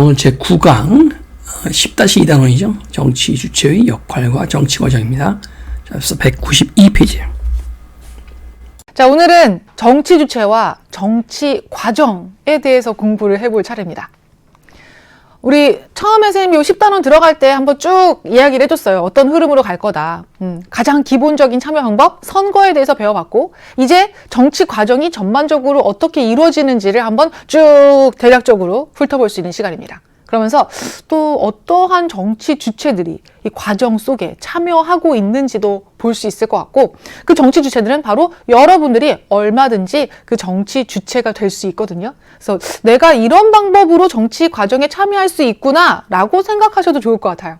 오늘 제9강 10-2단원이죠. 정치 주체의 역할과 정치 과정입니다. 자, 그래서 192페이지. 자, 오늘은 정치 주체와 정치 과정에 대해서 공부를 해볼 차례입니다. 우리 처음에 선생님이 10단원 들어갈 때 한번 쭉 이야기를 해줬어요. 어떤 흐름으로 갈 거다. 가장 기본적인 참여 방법, 선거에 대해서 배워봤고, 이제 정치 과정이 전반적으로 어떻게 이루어지는지를 한번 쭉 대략적으로 훑어볼 수 있는 시간입니다. 그러면서 또 어떠한 정치 주체들이 이 과정 속에 참여하고 있는지도 볼 수 있을 것 같고, 그 정치 주체들은 바로 여러분들이 얼마든지 그 정치 주체가 될 수 있거든요. 그래서 내가 이런 방법으로 정치 과정에 참여할 수 있구나 라고 생각하셔도 좋을 것 같아요.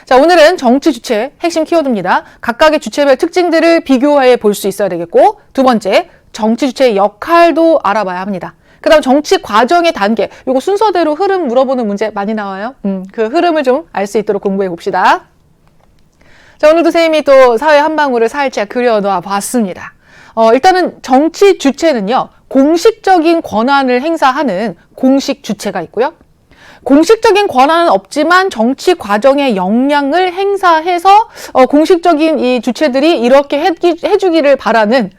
자, 오늘은 정치 주체 핵심 키워드입니다. 각각의 주체별 특징들을 비교해 볼 수 있어야 되겠고, 두 번째, 정치 주체의 역할도 알아봐야 합니다. 그 다음 정치 과정의 단계, 요거 순서대로 흐름 물어보는 문제 많이 나와요. 그 흐름을 좀 알 수 있도록 공부해 봅시다. 자, 오늘도 선생님이 또 사회 한 방울을 살짝 그려놓아 봤습니다. 일단은 정치 주체는요, 공식적인 권한을 행사하는 공식 주체가 있고요. 공식적인 권한은 없지만 정치 과정의 영향을 행사해서 공식적인 이 주체들이 이렇게 해주기를 바라는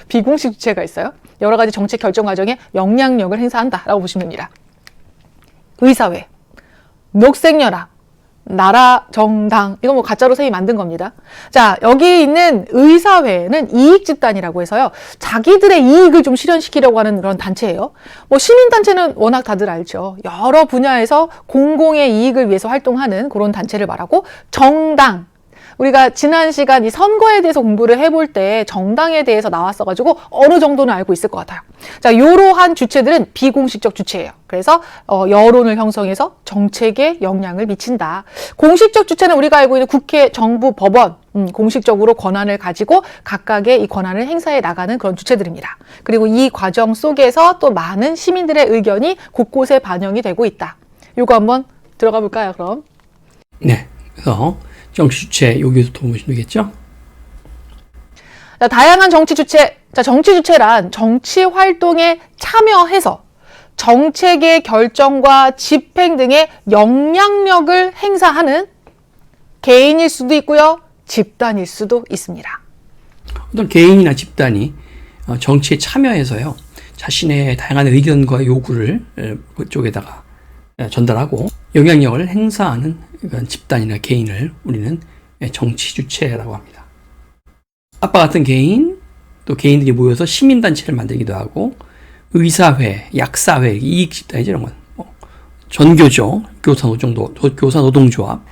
비공식 주체가 있어요. 여러 가지 정책 결정 과정에 영향력을 행사한다라고 보시면 됩니다. 의사회, 녹색연합, 나라 정당, 이거 뭐 가짜로 선생님이 만든 겁니다. 자, 여기 있는 의사회는 이익집단이라고 해서요, 자기들의 이익을 좀 실현시키려고 하는 그런 단체예요. 뭐 시민단체는 워낙 다들 알죠. 여러 분야에서 공공의 이익을 위해서 활동하는 그런 단체를 말하고, 정당, 우리가 지난 시간 이 선거에 대해서 공부를 해볼 때 정당에 대해서 나왔어가지고 어느 정도는 알고 있을 것 같아요. 자, 이러한 주체들은 비공식적 주체예요. 그래서 여론을 형성해서 정책에 영향을 미친다. 공식적 주체는 우리가 알고 있는 국회, 정부, 법원, 공식적으로 권한을 가지고 각각의 이 권한을 행사해 나가는 그런 주체들입니다. 그리고 이 과정 속에서 또 많은 시민들의 의견이 곳곳에 반영이 되고 있다. 요거 한번 들어가 볼까요, 그럼? 네. 그래서 정치 주체, 여기서 보시면 되겠죠? 자, 다양한 정치 주체. 자, 정치 주체란 정치 활동에 참여해서 정책의 결정과 집행 등의 영향력을 행사하는 개인일 수도 있고요, 집단일 수도 있습니다. 어떤 개인이나 집단이 정치에 참여해서요, 자신의 다양한 의견과 요구를 그쪽에다가 전달하고 영향력을 행사하는 그런 집단이나 개인을 우리는 정치 주체라고 합니다. 아빠 같은 개인, 또 개인들이 모여서 시민단체를 만들기도 하고, 의사회, 약사회, 이익집단이죠, 이런 건. 전교조, 교사노동조합.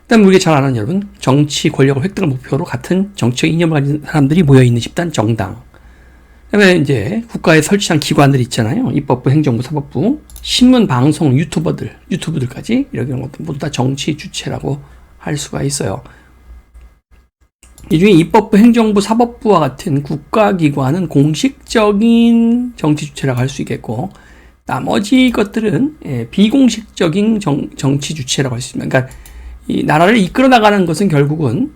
그다음 우리가 잘 아는, 여러분, 정치 권력을 획득을 목표로 같은 정치적 이념을 가진 사람들이 모여있는 집단, 정당. 그다음에 이제 국가에 설치한 기관들 있잖아요. 입법부, 행정부, 사법부, 신문, 방송, 유튜브들까지 이런 것들 모두 다 정치 주체라고 할 수가 있어요. 이 중에 입법부, 행정부, 사법부와 같은 국가기관은 공식적인 정치 주체라고 할 수 있겠고, 나머지 것들은 비공식적인 정치 주체라고 할 수 있습니다. 그러니까 이 나라를 이끌어 나가는 것은 결국은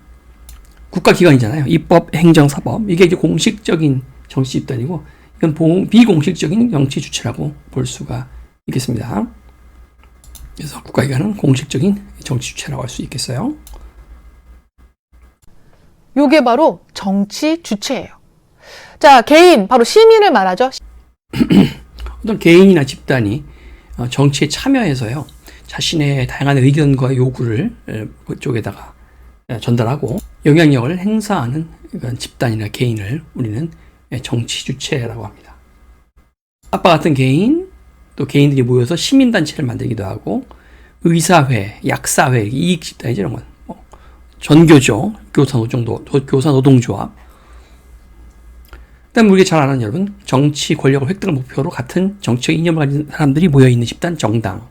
국가기관이잖아요. 입법, 행정, 사법. 이게 이제 공식적인 정치 집단이고, 이건 비공식적인 정치 주체라고 볼 수가 있겠습니다. 그래서 국가기관은 공식적인 정치 주체라고 할 수 있겠어요. 요게 바로 정치 주체예요. 자, 개인, 바로 시민을 말하죠. 어떤 개인이나 집단이 정치에 참여해서요, 자신의 다양한 의견과 요구를 그쪽에다가 전달하고 영향력을 행사하는 그런 집단이나 개인을 우리는 정치 주체라고 합니다. 아빠 같은 개인, 또 개인들이 모여서 시민단체를 만들기도 하고, 의사회, 약사회, 이익집단이죠, 이런 건. 전교조, 교사노동조합. 그다음 우리가 잘 아는, 여러분, 정치 권력을 획득을 목표로 같은 정치적 이념을 가진 사람들이 모여있는 집단, 정당.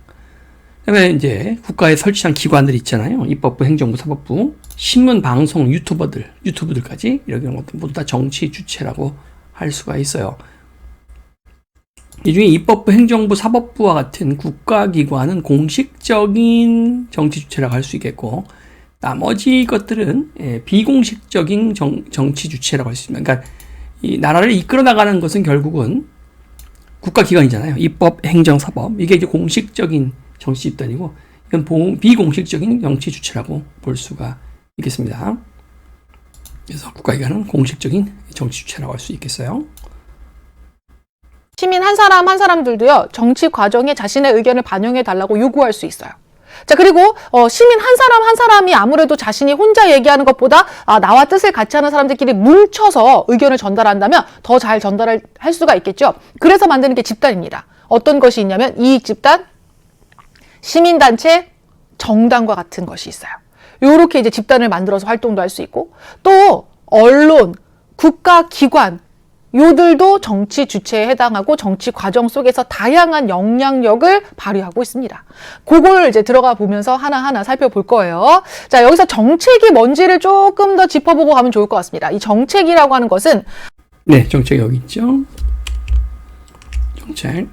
그다음에 이제 국가에 설치한 기관들 있잖아요. 입법부, 행정부, 사법부, 신문, 방송, 유튜브들까지 이런 것들 모두 다 정치 주체라고 할 수가 있어요. 이 중에 입법부, 행정부, 사법부와 같은 국가기관은 공식적인 정치 주체라고 할 수 있겠고, 나머지 것들은 비공식적인 정치 주체라고 할 수 있습니다. 그러니까 이 나라를 이끌어 나가는 것은 결국은 국가기관이잖아요. 입법, 행정, 사법. 이게 이제 공식적인 정치 집단이고, 이건 비공식적인 정치 주체라고 볼 수가 있겠습니다. 그래서 국가기관은 공식적인 정치 주체라고 할 수 있겠어요. 시민 한 사람 한 사람들도요, 정치 과정에 자신의 의견을 반영해 달라고 요구할 수 있어요. 자, 그리고 시민 한 사람 한 사람이 아무래도 자신이 혼자 얘기하는 것보다 나와 뜻을 같이 하는 사람들끼리 뭉쳐서 의견을 전달한다면 더 잘 전달을 할 수가 있겠죠. 그래서 만드는 게 집단입니다. 어떤 것이 있냐면 이익집단, 시민단체, 정당과 같은 것이 있어요. 요렇게 이제 집단을 만들어서 활동도 할 수 있고, 또 언론, 국가기관, 요들도 정치 주체에 해당하고 정치 과정 속에서 다양한 영향력을 발휘하고 있습니다. 그걸 이제 들어가 보면서 하나하나 살펴볼 거예요. 자, 여기서 정책이 뭔지를 조금 더 짚어보고 가면 좋을 것 같습니다. 이 정책이라고 하는 것은 네, 정책 여기 있죠. 정책.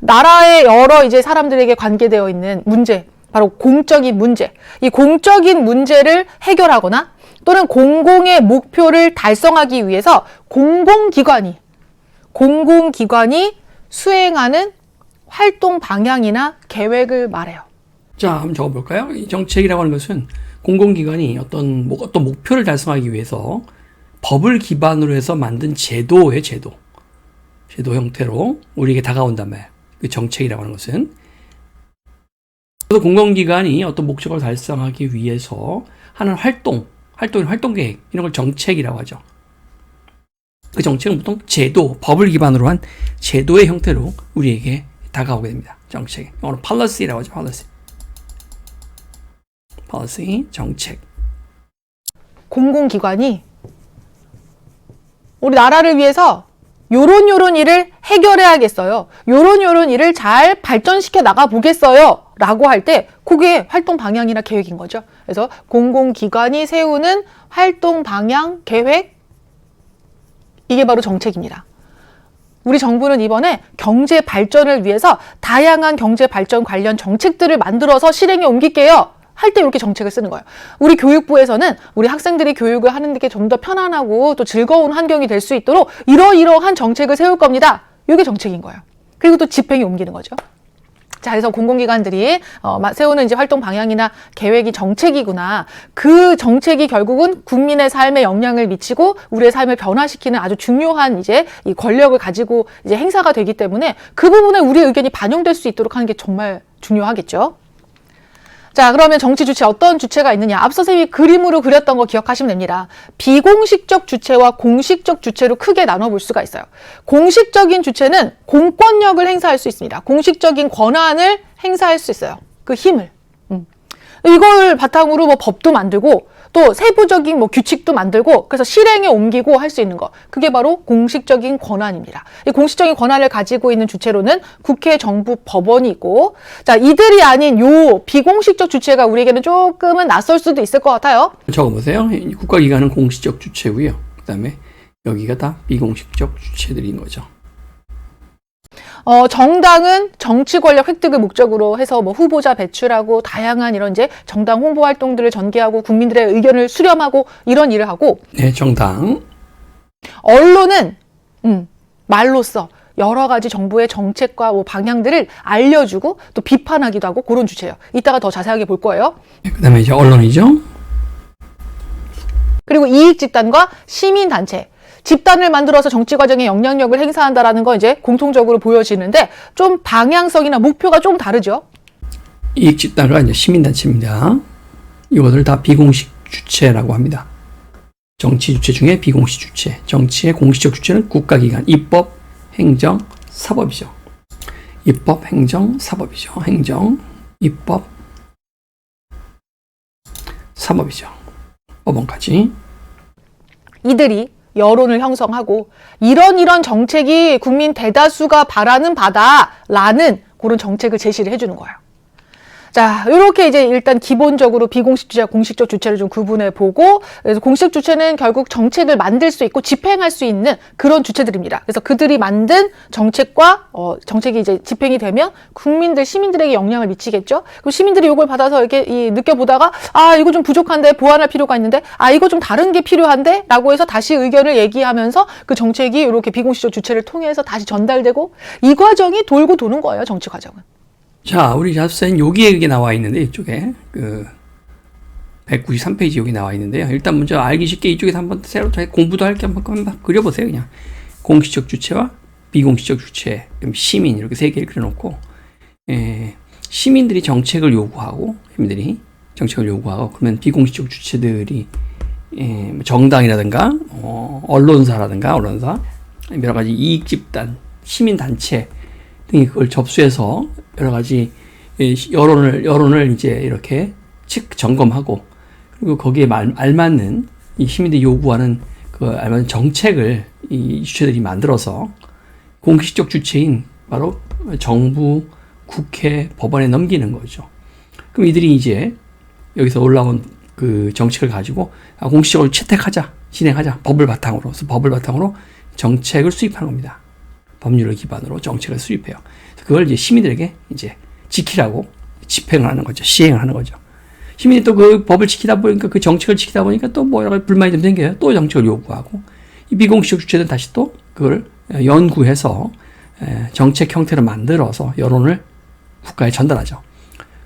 나라의 여러 이제 사람들에게 관계되어 있는 문제, 바로 공적인 문제. 이 공적인 문제를 해결하거나 또는 공공의 목표를 달성하기 위해서 공공기관이 수행하는 활동 방향이나 계획을 말해요. 자, 한번 적어볼까요? 이 정책이라고 하는 것은 공공기관이 어떤 목표를 달성하기 위해서 법을 기반으로 해서 만든 제도 형태로 우리에게 다가온단 말이에요. 그 정책이라고 하는 것은. 그래서 공공기관이 어떤 목적을 달성하기 위해서 하는 활동 계획, 이런 걸 정책이라고 하죠. 그 정책은 보통 법을 기반으로 한 제도의 형태로 우리에게 다가오게 됩니다. 정책. 영어로 policy라고 하죠. policy, 정책. 공공기관이 우리 나라를 위해서 요런 일을 해결해야겠어요. 요런 일을 잘 발전시켜 나가 보겠어요. 라고 할 때 그게 활동 방향이나 계획인 거죠. 그래서 공공기관이 세우는 활동 방향, 계획, 이게 바로 정책입니다. 우리 정부는 이번에 경제 발전을 위해서 다양한 경제 발전 관련 정책들을 만들어서 실행에 옮길게요. 할 때 이렇게 정책을 쓰는 거예요. 우리 교육부에서는 우리 학생들이 교육을 하는 게 좀 더 편안하고 또 즐거운 환경이 될 수 있도록 이러이러한 정책을 세울 겁니다. 이게 정책인 거예요. 그리고 또 집행에 옮기는 거죠. 자, 그래서 공공기관들이 세우는 이제 활동 방향이나 계획이 정책이구나. 그 정책이 결국은 국민의 삶에 영향을 미치고 우리의 삶을 변화시키는 아주 중요한 이제 이 권력을 가지고 이제 행사가 되기 때문에 그 부분에 우리의 의견이 반영될 수 있도록 하는 게 정말 중요하겠죠. 자, 그러면 정치 주체 어떤 주체가 있느냐? 앞서 선생님이 그림으로 그렸던 거 기억하시면 됩니다. 비공식적 주체와 공식적 주체로 크게 나눠볼 수가 있어요. 공식적인 주체는 공권력을 행사할 수 있습니다. 공식적인 권한을 행사할 수 있어요. 그 힘을. 이걸 바탕으로 뭐 법도 만들고 또 세부적인 뭐 규칙도 만들고 그래서 실행에 옮기고 할 수 있는 거. 그게 바로 공식적인 권한입니다. 이 공식적인 권한을 가지고 있는 주체로는 국회, 정부, 법원이 있고, 자, 이들이 아닌 요 비공식적 주체가 우리에게는 조금은 낯설 수도 있을 것 같아요. 적어보세요. 국가기관은 공식적 주체고요. 그 다음에 여기가 다 비공식적 주체들인 거죠. 정당은 정치 권력 획득을 목적으로 해서 뭐 후보자 배출하고 다양한 이런 이제 정당 홍보 활동들을 전개하고 국민들의 의견을 수렴하고 이런 일을 하고. 네, 정당. 언론은 말로써 여러 가지 정부의 정책과 뭐 방향들을 알려주고 또 비판하기도 하고 그런 주체예요. 이따가 더 자세하게 볼 거예요. 네, 그다음에 이제 언론이죠. 그리고 이익집단과 시민단체. 집단을 만들어서 정치 과정에 영향력을 행사한다라는 거 이제 공통적으로 보여지는데 좀 방향성이나 목표가 좀 다르죠. 이익집단과 이제 시민단체입니다. 이것을 다 비공식 주체라고 합니다. 정치 주체 중에 비공식 주체. 정치의 공식적 주체는 국가기관, 입법, 행정, 사법이죠. 입법, 행정, 사법이죠. 행정, 입법, 사법이죠. 법원까지. 이들이 여론을 형성하고 이런 정책이 국민 대다수가 바라는 바다라는 그런 정책을 제시를 해주는 거예요. 자, 이렇게 이제 일단 기본적으로 비공식 주체와 공식적 주체를 좀 구분해 보고, 그래서 공식 주체는 결국 정책을 만들 수 있고 집행할 수 있는 그런 주체들입니다. 그래서 그들이 만든 정책과 정책이 이제 집행이 되면 시민들에게 영향을 미치겠죠. 그럼 시민들이 이걸 받아서 이렇게 느껴보다가 이거 좀 부족한데 보완할 필요가 있는데 이거 좀 다른 게 필요한데라고 해서 다시 의견을 얘기하면서 그 정책이 이렇게 비공식적 주체를 통해서 다시 전달되고 이 과정이 돌고 도는 거예요. 정치 과정은. 자, 우리 자습서엔 여기 나와 있는데, 이쪽에, 193페이지 여기 나와 있는데요. 일단 먼저 알기 쉽게 이쪽에서 한번 새로 공부도 할 게 한번 그려보세요, 그냥. 공식적 주체와 비공식적 주체, 시민, 이렇게 세 개를 그려놓고, 시민들이 정책을 요구하고, 그러면 비공식적 주체들이, 정당이라든가, 언론사, 여러 가지 이익집단, 시민단체 등이 그걸 접수해서 여러 가지 여론을 이제 이렇게 점검하고, 그리고 거기에 알맞는 이 시민들이 요구하는 그 알맞는 정책을 이 주체들이 만들어서 공식적 주체인 바로 정부, 국회, 법원에 넘기는 거죠. 그럼 이들이 이제 여기서 올라온 그 정책을 가지고 공식적으로 채택하자, 진행하자, 법을 바탕으로 정책을 수립하는 겁니다. 법률을 기반으로 정책을 수립해요. 그걸 이제 시민들에게 이제 지키라고 집행을 하는 거죠. 시행을 하는 거죠. 시민이 또 그 법을 지키다 보니까, 그 정책을 지키다 보니까 또 뭐 여러 가지 불만이 좀 생겨요. 또 정책을 요구하고, 이 비공식적 주체는 다시 또 그걸 연구해서 정책 형태로 만들어서 여론을 국가에 전달하죠.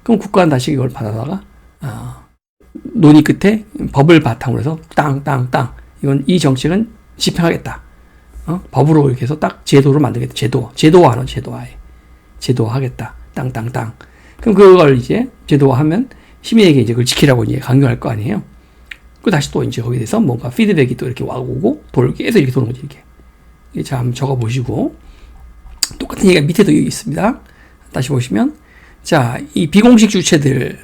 그럼 국가는 다시 이걸 받아다가 논의 끝에 법을 바탕으로 해서 이 정책은 집행하겠다. 법으로 이렇게 해서 딱 제도로 만들겠다. 제도화하겠다. 그럼 그걸 이제 제도화하면 시민에게 이제 그걸 지키라고 이제 강요할 거 아니에요. 그 다시 또 이제 거기에 대해서 뭔가 피드백이 또 이렇게 오고 계속 이렇게 도는 거지, 이렇게. 자, 한번 적어 보시고. 똑같은 얘기가 밑에도 여기 있습니다. 다시 보시면, 자, 이 비공식 주체들,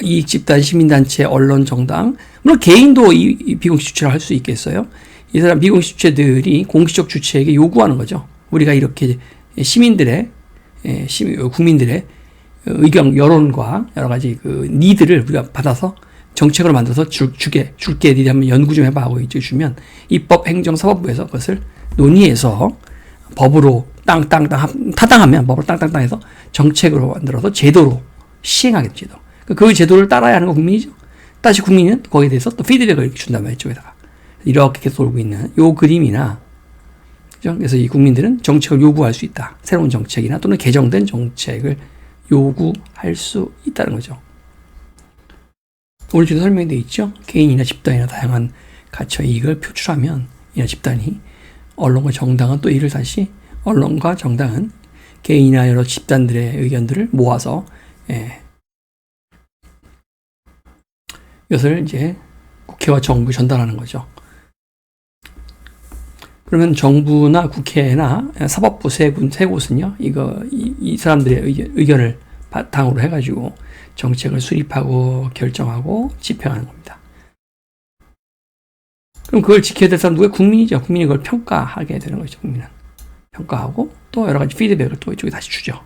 이익집단, 시민단체, 언론, 정당, 물론 개인도 이 비공식 주체를 할 수 있겠어요. 이 사람 비공식 주체들이 공식적 주체에게 요구하는 거죠. 우리가 이렇게 국민들의 의견, 여론과 여러 가지 그 니드를 우리가 받아서 정책으로 만들어서 줄게, 니들이 한번 연구 좀 해봐 하고 이제 주면 입법, 행정, 사법부에서 그것을 논의해서 법으로 타당하면 법으로 해서 정책으로 만들어서 제도로 시행하게 제도. 그 제도를 따라야 하는 건 국민이죠. 다시 국민은 거기에 대해서 또 피드백을 이렇게 준단 말이에요, 이쪽에다가. 이렇게 계속 돌고 있는 요 그림이나, 그죠? 그래서 이 국민들은 정책을 요구할 수 있다. 새로운 정책이나 또는 개정된 정책을 요구할 수 있다는 거죠. 오른쪽에 설명이 되어 있죠? 개인이나 집단이나 다양한 가치와 이익을 표출하면 이나 집단이, 언론과 정당은 또 이를 다시, 언론과 정당은 개인이나 여러 집단들의 의견들을 모아서 이것을 이제 국회와 정부에 전달하는 거죠. 그러면 정부나 국회나 사법부 세 곳은요, 이 사람들의 의견을 바탕으로 해가지고 정책을 수립하고 결정하고 집행하는 겁니다. 그럼 그걸 지켜야 될 사람 누구예요? 국민이죠. 국민이 그걸 평가하게 되는 거죠. 국민은 평가하고 또 여러 가지 피드백을 또 이쪽에 다시 주죠.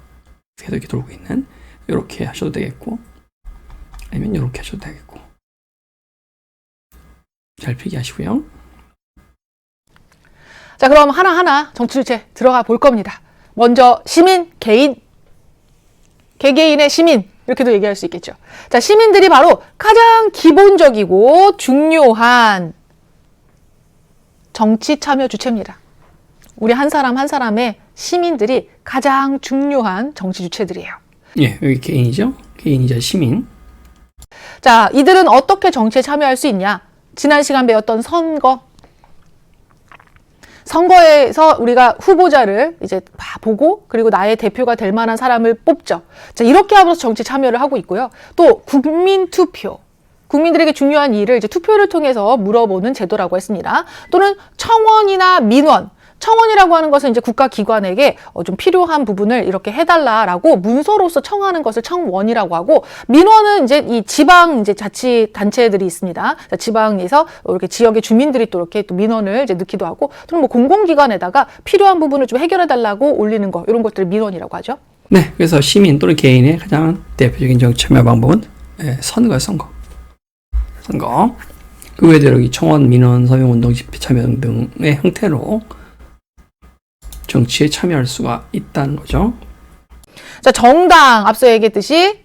계속 이렇게 돌고 있는, 이렇게 하셔도 되겠고, 아니면 이렇게 하셔도 되겠고. 잘 필기하시고요. 자, 그럼 하나하나 정치 주체 들어가 볼 겁니다. 먼저 시민, 개인, 개개인의 시민, 이렇게도 얘기할 수 있겠죠. 자, 시민들이 바로 가장 기본적이고 중요한 정치 참여 주체입니다. 우리 한 사람 한 사람의 시민들이 가장 중요한 정치 주체들이에요. 예, 여기 개인이죠. 개인이자 시민. 자, 이들은 어떻게 정치에 참여할 수 있냐? 지난 시간 배웠던 선거에서 우리가 후보자를 이제 보고, 그리고 나의 대표가 될 만한 사람을 뽑죠. 자, 이렇게 하면서 정치 참여를 하고 있고요. 또 국민 투표. 국민들에게 중요한 일을 이제 투표를 통해서 물어보는 제도라고 했습니다. 또는 청원이나 민원. 청원이라고 하는 것은 이제 국가기관에게 좀 필요한 부분을 이렇게 해달라라고 문서로서 청하는 것을 청원이라고 하고, 민원은 이제 이 지방 이제 자치단체들이 있습니다. 지방에서 이렇게 지역의 주민들이 또 이렇게 또 민원을 이제 넣기도 하고, 또는 뭐 공공기관에다가 필요한 부분을 좀 해결해달라고 올리는 거, 이런 것들을 민원이라고 하죠. 네, 그래서 시민 또는 개인의 가장 대표적인 정치 참여 방법은 선거예요, 선거. 선거. 그 외에도 여기 청원, 민원, 서명운동, 집회 참여 등의 형태로 정치에 참여할 수가 있다는 거죠. 자, 정당 앞서 얘기했듯이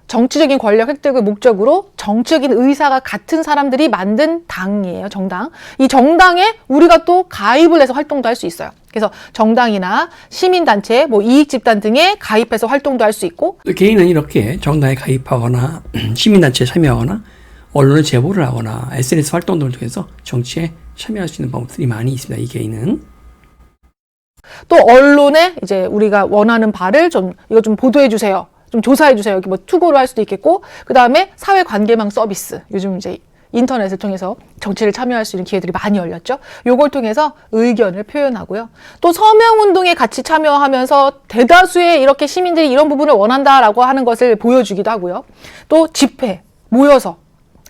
정치적인 권력 획득을 목적으로 정치적인 의사가 같은 사람들이 만든 당이에요. 정당. 이 정당에 우리가 또 가입을 해서 활동도 할 수 있어요. 그래서 정당이나 시민단체, 뭐 이익집단 등에 가입해서 활동도 할 수 있고, 또 개인은 이렇게 정당에 가입하거나 시민단체에 참여하거나 언론에 제보를 하거나 SNS 활동 등을 통해서 정치에 참여할 수 있는 방법들이 많이 있습니다. 이 개인은. 또 언론에 이제 우리가 원하는 바를 이거 좀 보도해 주세요. 좀 조사해 주세요. 이렇게 뭐 투고를 할 수도 있겠고, 그 다음에 사회관계망 서비스. 요즘 이제 인터넷을 통해서 정치를 참여할 수 있는 기회들이 많이 열렸죠. 요걸 통해서 의견을 표현하고요. 또 서명운동에 같이 참여하면서 대다수의 이렇게 시민들이 이런 부분을 원한다라고 하는 것을 보여주기도 하고요. 또 집회, 모여서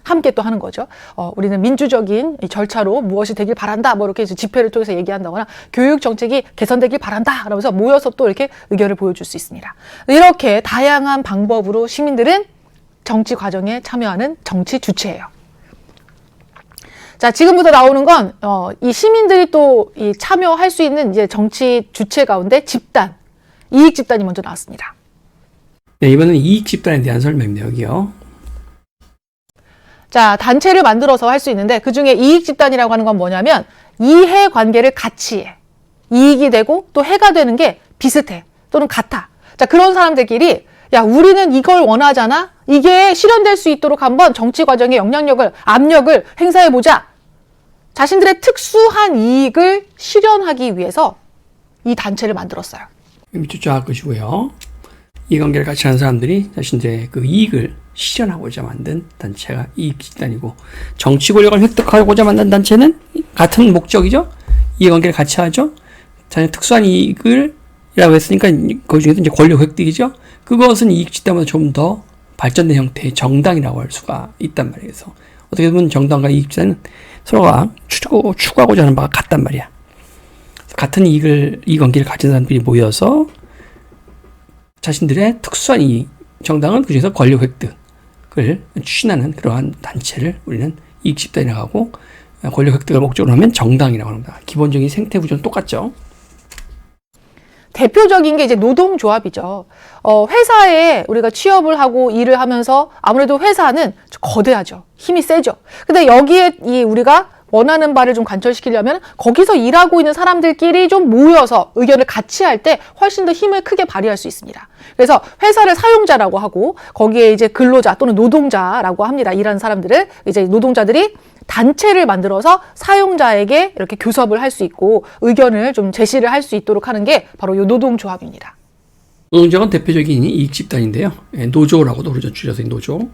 함께 또 하는 거죠. 우리는 민주적인 이 절차로 무엇이 되길 바란다. 뭐 이렇게 집회를 통해서 얘기한다거나 교육 정책이 개선되길 바란다. 그러면서 모여서 또 이렇게 의견을 보여줄 수 있습니다. 이렇게 다양한 방법으로 시민들은 정치 과정에 참여하는 정치 주체예요. 자, 지금부터 나오는 건, 이 시민들이 또 이 참여할 수 있는 이제 정치 주체 가운데 집단, 이익 집단이 먼저 나왔습니다. 네, 이번은 이익 집단에 대한 설명입니다. 여기요. 자, 단체를 만들어서 할 수 있는데 그 중에 이익 집단이라고 하는 건 뭐냐면 이해 관계를 같이 해. 이익이 되고 또 해가 되는 게 비슷해. 또는 같아. 자, 그런 사람들끼리 야, 우리는 이걸 원하잖아. 이게 실현될 수 있도록 한번 정치 과정에 영향력을, 압력을 행사해 보자. 자신들의 특수한 이익을 실현하기 위해서 이 단체를 만들었어요. 밑줄 쫙 그시고요. 이해관계를 같이 하는 사람들이 자신들의 그 이익을 실현하고자 만든 단체가 이익 집단이고, 정치 권력을 획득하고자 만든 단체는 같은 목적이죠. 이해관계를 같이 하죠. 자신의 특수한 이익을 이라고 했으니까 그 중에서 이제 권력 획득이죠. 그것은 이익 집단보다 좀 더 발전된 형태의 정당이라고 할 수가 있단 말이에요. 그래서 어떻게 보면 정당과 이익 집단은 서로가 추구하고자 하는 바가 같단 말이야. 같은 이익관계를 가진 사람들이 모여서 자신들의 특수한 이익, 정당은 그중에서 권력 획득을 추진하는 그러한 단체를 우리는 이익 집단이라고 하고, 권력 획득을 목적으로 하면 정당이라고 합니다. 기본적인 생태 구조는 똑같죠. 대표적인 게 이제 노동조합이죠. 회사에 우리가 취업을 하고 일을 하면서 아무래도 회사는 거대하죠. 힘이 세죠. 근데 여기에 우리가 원하는 바를 좀 관철시키려면 거기서 일하고 있는 사람들끼리 좀 모여서 의견을 같이 할 때 훨씬 더 힘을 크게 발휘할 수 있습니다. 그래서 회사를 사용자라고 하고 거기에 이제 근로자 또는 노동자라고 합니다. 일하는 사람들을 이제 노동자들이 단체를 만들어서 사용자에게 이렇게 교섭을 할 수 있고 의견을 좀 제시를 할 수 있도록 하는 게 바로 이 노동조합입니다. 노동조합은 대표적인 이익 집단인데요. 노조라고도 그러죠. 줄여서 노조.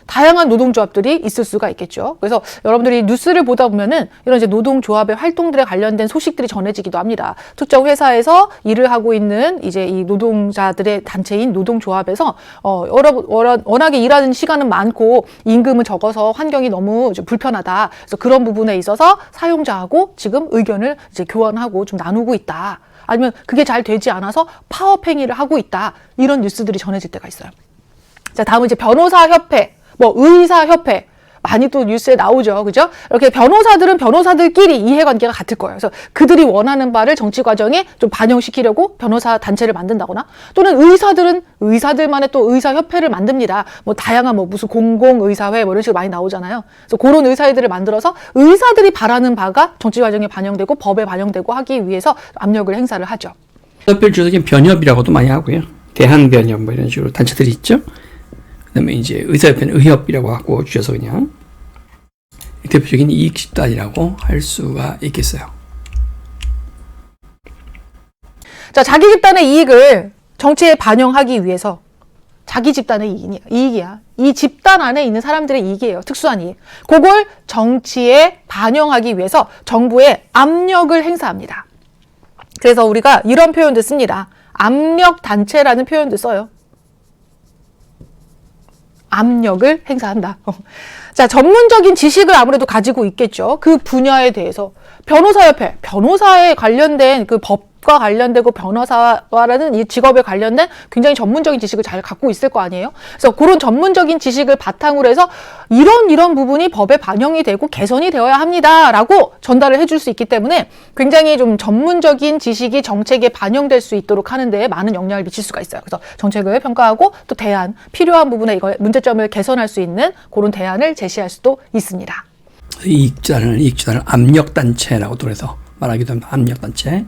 다양한 노동조합들이 있을 수가 있겠죠. 그래서 여러분들이 뉴스를 보다 보면은 이런 이제 노동조합의 활동들에 관련된 소식들이 전해지기도 합니다. 특정 회사에서 일을 하고 있는 이제 이 노동자들의 단체인 노동조합에서 워낙에 일하는 시간은 많고 임금은 적어서 환경이 너무 좀 불편하다. 그래서 그런 부분에 있어서 사용자하고 지금 의견을 이제 교환하고 좀 나누고 있다. 아니면 그게 잘 되지 않아서 파업 행위를 하고 있다. 이런 뉴스들이 전해질 때가 있어요. 자, 다음은 이제 변호사협회. 뭐 의사협회 많이 또 뉴스에 나오죠. 그죠? 이렇게 변호사들은 변호사들끼리 이해관계가 같을 거예요. 그래서 그들이 원하는 바를 정치 과정에 좀 반영시키려고 변호사 단체를 만든다거나, 또는 의사들은 의사들만의 또 의사협회를 만듭니다. 뭐 다양한 뭐 무슨 공공의사회 뭐 이런 식으로 많이 나오잖아요. 그래서 그런 의사회들을 만들어서 의사들이 바라는 바가 정치 과정에 반영되고 법에 반영되고 하기 위해서 압력을 행사를 하죠. 협회를 줄여서 변협이라고도 많이 하고요. 대한변협 뭐 이런 식으로 단체들이 있죠. 그다음에 이제 의사협회는 의협이라고 하고 줄여서 그냥 대표적인 이익 집단이라고 할 수가 있겠어요. 자, 자기 집단의 이익을 정치에 반영하기 위해서 자기 집단의 이익이야. 이 집단 안에 있는 사람들의 이익이에요. 특수한 이익. 그걸 정치에 반영하기 위해서 정부에 압력을 행사합니다. 그래서 우리가 이런 표현도 씁니다. 압력단체라는 표현도 써요. 압력을 행사한다. 자, 전문적인 지식을 아무래도 가지고 있겠죠. 그 분야에 대해서. 변호사협회, 변호사에 관련된 그 법 법과 관련되고 변호사라는 이 직업에 관련된 굉장히 전문적인 지식을 잘 갖고 있을 거 아니에요. 그래서 그런 전문적인 지식을 바탕으로 해서 이런 부분이 법에 반영이 되고 개선이 되어야 합니다라고 전달을 해줄 수 있기 때문에 굉장히 좀 전문적인 지식이 정책에 반영될 수 있도록 하는 데 많은 영향을 미칠 수가 있어요. 그래서 정책을 평가하고 또 대안, 필요한 부분에 이거 문제점을 개선할 수 있는 그런 대안을 제시할 수도 있습니다. 이익주단을 압력단체라고 또 해서 말하기도 합니다. 압력단체.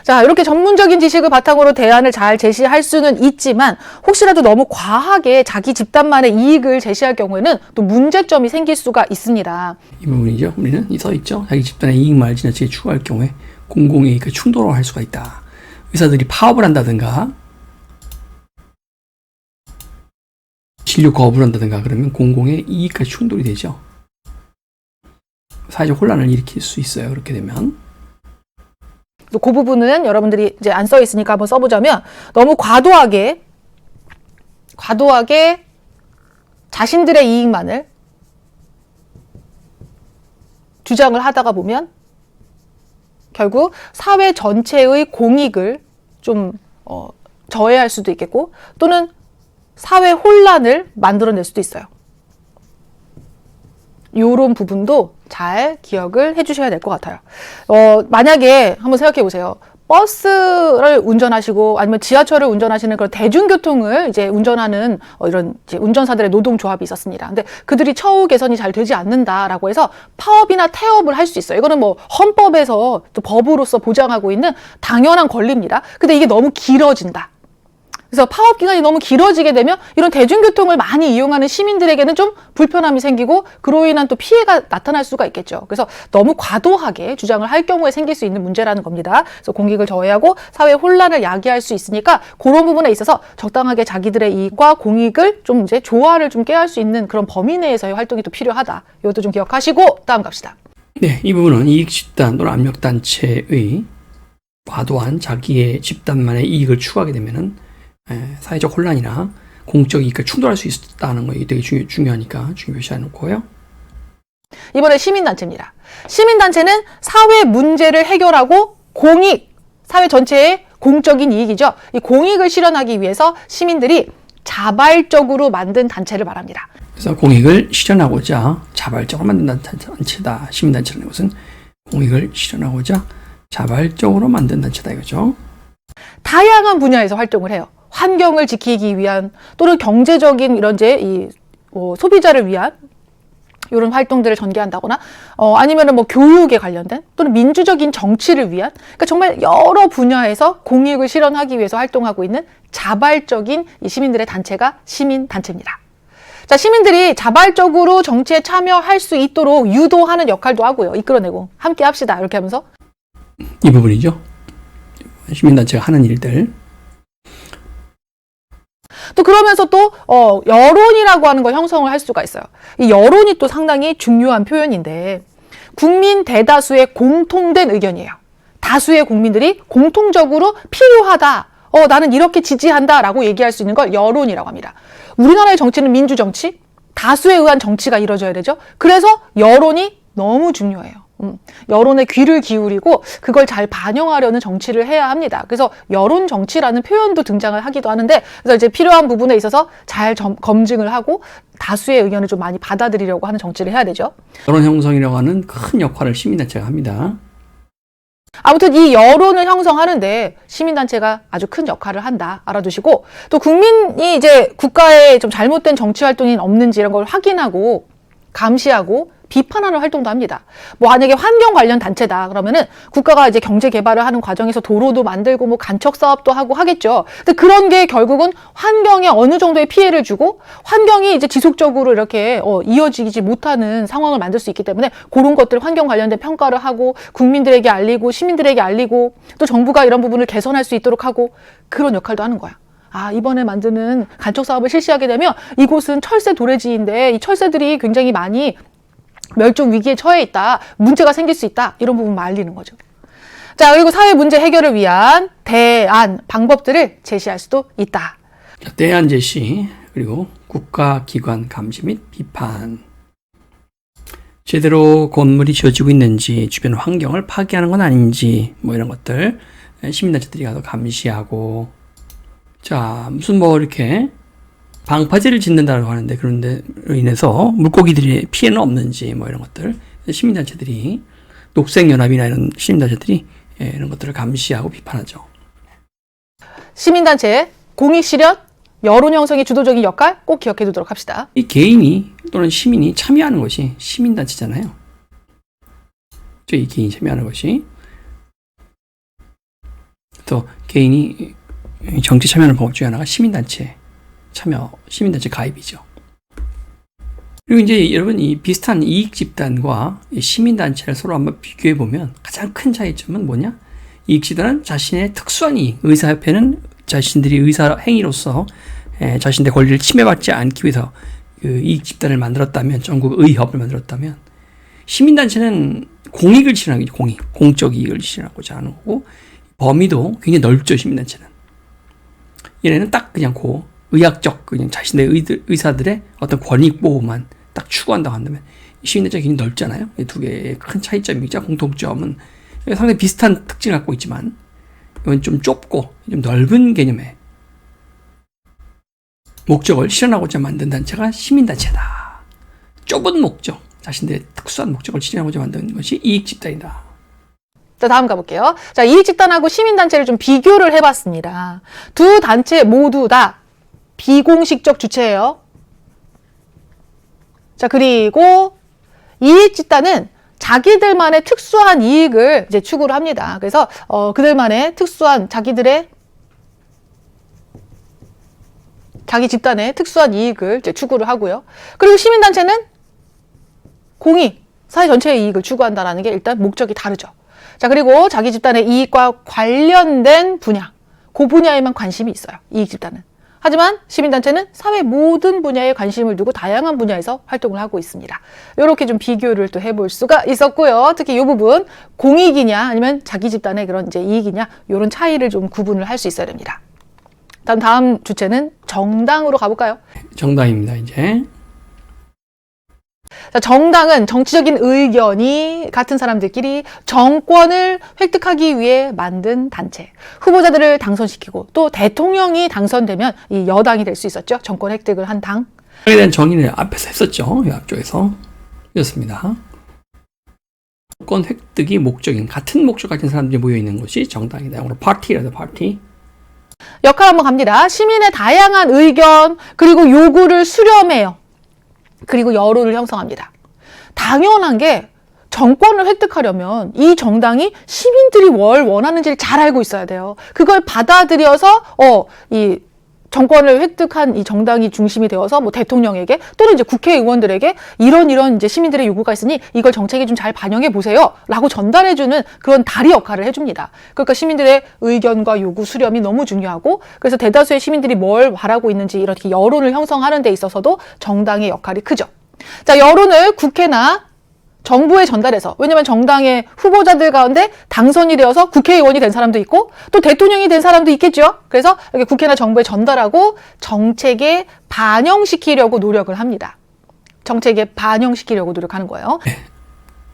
자, 이렇게 전문적인 지식을 바탕으로 대안을 잘 제시할 수는 있지만 혹시라도 너무 과하게 자기 집단만의 이익을 제시할 경우에는 또 문제점이 생길 수가 있습니다. 이 부분이죠. 우리는 써 있죠. 자기 집단의 이익만을 지나치게 추구할 경우에 공공이익을 충돌을 할 수가 있다. 의사들이 파업을 한다든가 진료 거부를 한다든가 그러면 공공의 이익과 충돌이 되죠. 사회적 혼란을 일으킬 수 있어요. 그렇게 되면. 또 그 부분은 여러분들이 이제 안 써 있으니까 한번 써보자면 너무 과도하게 자신들의 이익만을 주장을 하다가 보면 결국 사회 전체의 공익을 좀 저해할 수도 있겠고 또는 사회 혼란을 만들어낼 수도 있어요. 요런 부분도 잘 기억을 해주셔야 될 것 같아요. 만약에 한번 생각해 보세요. 버스를 운전하시고 아니면 지하철을 운전하시는 그런 대중교통을 이제 운전하는 이런 이제 운전사들의 노동조합이 있었습니다. 근데 그들이 처우 개선이 잘 되지 않는다라고 해서 파업이나 태업을 할 수 있어요. 이거는 뭐 헌법에서 또 법으로서 보장하고 있는 당연한 권리입니다. 근데 이게 너무 길어진다. 그래서 파업 기간이 너무 길어지게 되면 이런 대중교통을 많이 이용하는 시민들에게는 좀 불편함이 생기고 그로 인한 또 피해가 나타날 수가 있겠죠. 그래서 너무 과도하게 주장을 할 경우에 생길 수 있는 문제라는 겁니다. 그래서 공익을 저해하고 사회 혼란을 야기할 수 있으니까 그런 부분에 있어서 적당하게 자기들의 이익과 공익을 좀 이제 조화를 좀 깨할 수 있는 그런 범위 내에서의 활동이 또 필요하다. 이것도 좀 기억하시고 다음 갑시다. 네, 이 부분은 이익집단 또는 압력단체의 과도한 자기의 집단만의 이익을 추구하게 되면은 사회적 혼란이나 공적 이익과 충돌할 수 있다는 거 되게 중요하니까 중요시 해놓고요. 이번에 시민단체입니다. 시민단체는 사회 문제를 해결하고 공익, 사회 전체의 공적인 이익이죠. 이 공익을 실현하기 위해서 시민들이 자발적으로 만든 단체를 말합니다. 그래서 공익을 실현하고자 자발적으로 만든 단체다. 시민단체라는 것은 공익을 실현하고자 자발적으로 만든 단체다 이거죠. 다양한 분야에서 활동을 해요. 환경을 지키기 위한 또는 경제적인 이런 이제 소비자를 위한 이런 활동들을 전개한다거나 아니면은 뭐 교육에 관련된 또는 민주적인 정치를 위한 그러니까 정말 여러 분야에서 공익을 실현하기 위해서 활동하고 있는 자발적인 이 시민들의 단체가 시민단체입니다. 자, 시민들이 자발적으로 정치에 참여할 수 있도록 유도하는 역할도 하고요. 이끌어내고 함께 합시다. 이렇게 하면서 이 부분이죠. 시민단체가 하는 일들. 또 그러면서 또 여론이라고 하는 걸 형성을 할 수가 있어요. 이 여론이 또 상당히 중요한 표현인데 국민 대다수의 공통된 의견이에요. 다수의 국민들이 공통적으로 필요하다. 나는 이렇게 지지한다라고 얘기할 수 있는 걸 여론이라고 합니다. 우리나라의 정치는 민주정치, 다수에 의한 정치가 이루어져야 되죠. 그래서 여론이 너무 중요해요. 여론에 귀를 기울이고 그걸 잘 반영하려는 정치를 해야 합니다. 그래서 여론 정치라는 표현도 등장을 하기도 하는데 그래서 이제 필요한 부분에 있어서 잘 검증을 하고 다수의 의견을 좀 많이 받아들이려고 하는 정치를 해야 되죠. 여론 형성이라고 하는 큰 역할을 시민단체가 합니다. 아무튼 이 여론을 형성하는데 시민단체가 아주 큰 역할을 한다. 알아두시고 또 국민이 이제 국가에 좀 잘못된 정치 활동이 없는지 이런 걸 확인하고 감시하고 비판하는 활동도 합니다. 뭐 만약에 환경 관련 단체다 그러면은 국가가 이제 경제 개발을 하는 과정에서 도로도 만들고 뭐 간척 사업도 하고 하겠죠. 근데 그런 게 결국은 환경에 어느 정도의 피해를 주고 환경이 이제 지속적으로 이렇게 이어지지 못하는 상황을 만들 수 있기 때문에 그런 것들 환경 관련된 평가를 하고 국민들에게 알리고 시민들에게 알리고 또 정부가 이런 부분을 개선할 수 있도록 하고 그런 역할도 하는 거야. 이번에 만드는 간척 사업을 실시하게 되면 이곳은 철새 도래지인데 이 철새들이 굉장히 많이 멸종 위기에 처해 있다. 문제가 생길 수 있다. 이런 부분 알리는 거죠. 자, 그리고 사회 문제 해결을 위한 대안, 방법들을 제시할 수도 있다. 대안 제시, 그리고 국가기관 감시 및 비판. 제대로 건물이 지어지고 있는지, 주변 환경을 파괴하는 건 아닌지, 뭐 이런 것들 시민단체들이 가서 감시하고, 자, 무슨 뭐 이렇게 방파제를 짓는다고 하는데 그런 데로 인해서 물고기들의 피해는 없는지, 뭐 이런 것들 시민단체들이, 녹색연합이나 이런 시민단체들이 이런 것들을 감시하고 비판하죠. 시민단체, 공익실현, 여론 형성의 주도적인 역할 꼭 기억해 두도록 합시다. 이 개인이 또는 시민이 참여하는 것이 시민단체잖아요. 이 개인이 참여하는 것이. 또 개인이 정치 참여하는 방법 중에 하나가 시민단체 참여, 시민단체 가입이죠. 그리고 이제 여러분 이 비슷한 이익 집단과 시민단체를 서로 한번 비교해 보면 가장 큰 차이점은 뭐냐? 이익 집단은 자신의 특수한 이익, 의사협회는 자신들이 의사 행위로서 자신들의 권리를 침해받지 않기 위해서 그 이익 집단을 만들었다면, 전국 의협을 만들었다면, 시민단체는 공익을 실현하겠죠. 공적 이익을 실현하고자 하는 거고, 범위도 굉장히 넓죠. 시민단체는 얘네는 딱 그냥 의학적 그냥 자신의 의사들의 어떤 권익 보호만 딱 추구한다고 한다면, 시민단체가 굉장히 넓잖아요. 이 두 개의 큰 차이점이자 공통점은 상당히 비슷한 특징을 갖고 있지만, 이건 좀 좁고 좀 넓은 개념의 목적을 실현하고자 만든 단체가 시민단체다. 좁은 목적, 자신들의 특수한 목적을 실현하고자 만든 것이 이익집단이다. 자, 다음 가볼게요. 자, 이익집단하고 시민단체를 좀 비교를 해봤습니다. 두 단체 모두 다 비공식적 주체예요. 자, 그리고 이익집단은 자기들만의 특수한 이익을 이제 추구를 합니다. 그래서 그들만의 특수한 자기 집단의 특수한 이익을 이제 추구를 하고요. 그리고 시민단체는 공익, 사회 전체의 이익을 추구한다는 게 일단 목적이 다르죠. 자, 그리고 자기 집단의 이익과 관련된 분야, 그 분야에만 관심이 있어요. 이익 집단은. 하지만 시민단체는 사회 모든 분야에 관심을 두고 다양한 분야에서 활동을 하고 있습니다. 이렇게 좀 비교를 또 해볼 수가 있었고요. 특히 이 부분 공익이냐 아니면 자기 집단의 그런 이제 이익이냐 이런 차이를 좀 구분을 할 수 있어야 됩니다. 다음 주체는 정당으로 가볼까요? 정당입니다. 이제 자, 정당은 정치적인 의견이 같은 사람들끼리 정권을 획득하기 위해 만든 단체. 후보자들을 당선시키고 또 대통령이 당선되면 이 여당이 될 수 있었죠. 정권 획득을 한 당. 에 대한 정의를 앞에서 했었죠. 이 앞쪽에서. 이었습니다. 정권 획득이 목적인, 같은 목적 가진 사람들이 모여있는 것이 정당이다. 영어로 파티라도 파티. 역할 한번 갑니다. 시민의 다양한 의견 그리고 요구를 수렴해요. 그리고 여론을 형성합니다. 당연한 게 정권을 획득하려면 이 정당이 시민들이 뭘 원하는지를 잘 알고 있어야 돼요. 그걸 받아들여서 이 정권을 획득한 이 정당이 중심이 되어서 뭐 대통령에게 또는 이제 국회의원들에게 이런 이제 시민들의 요구가 있으니 이걸 정책에 좀 잘 반영해 보세요라고 전달해주는 그런 다리 역할을 해줍니다. 그러니까 시민들의 의견과 요구 수렴이 너무 중요하고, 그래서 대다수의 시민들이 뭘 바라고 있는지 이렇게 여론을 형성하는 데 있어서도 정당의 역할이 크죠. 자, 여론을 국회나 정부에 전달해서, 왜냐면 정당의 후보자들 가운데 당선이 되어서 국회의원이 된 사람도 있고 또 대통령이 된 사람도 있겠죠. 그래서 이렇게 국회나 정부에 전달하고 정책에 반영시키려고 노력을 합니다. 정책에 반영시키려고 노력하는 거예요. 네.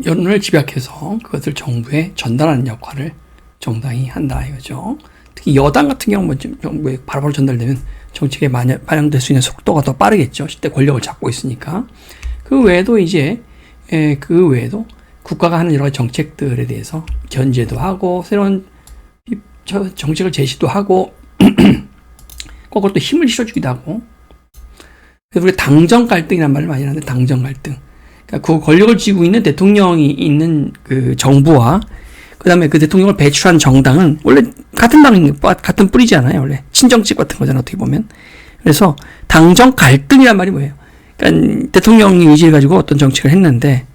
여론을 집약해서 그것을 정부에 전달하는 역할을 정당이 한다 이거죠. 특히 여당 같은 경우는 정부에 바로바로 전달되면 정책에 반영될 수 있는 속도가 더 빠르겠죠. 실제 권력을 잡고 있으니까. 그 외에도 국가가 하는 여러 가지 정책들에 대해서 견제도 하고 새로운 정책을 제시도 하고 거꾸로 또 힘을 실어주기도 하고. 그래서 우리가 당정 갈등이라는 말을 많이 하는데, 당정 갈등. 그러니까 그 권력을 쥐고 있는 대통령이 있는 그 정부와 그다음에 그 대통령을 배출한 정당은 원래 같은 뿌리잖아요. 원래 친정집 같은 거잖아요. 어떻게 보면. 그래서 당정 갈등이란 말이 뭐예요? 그러니까 대통령이 의지를 가지고 어떤 정책을 했는데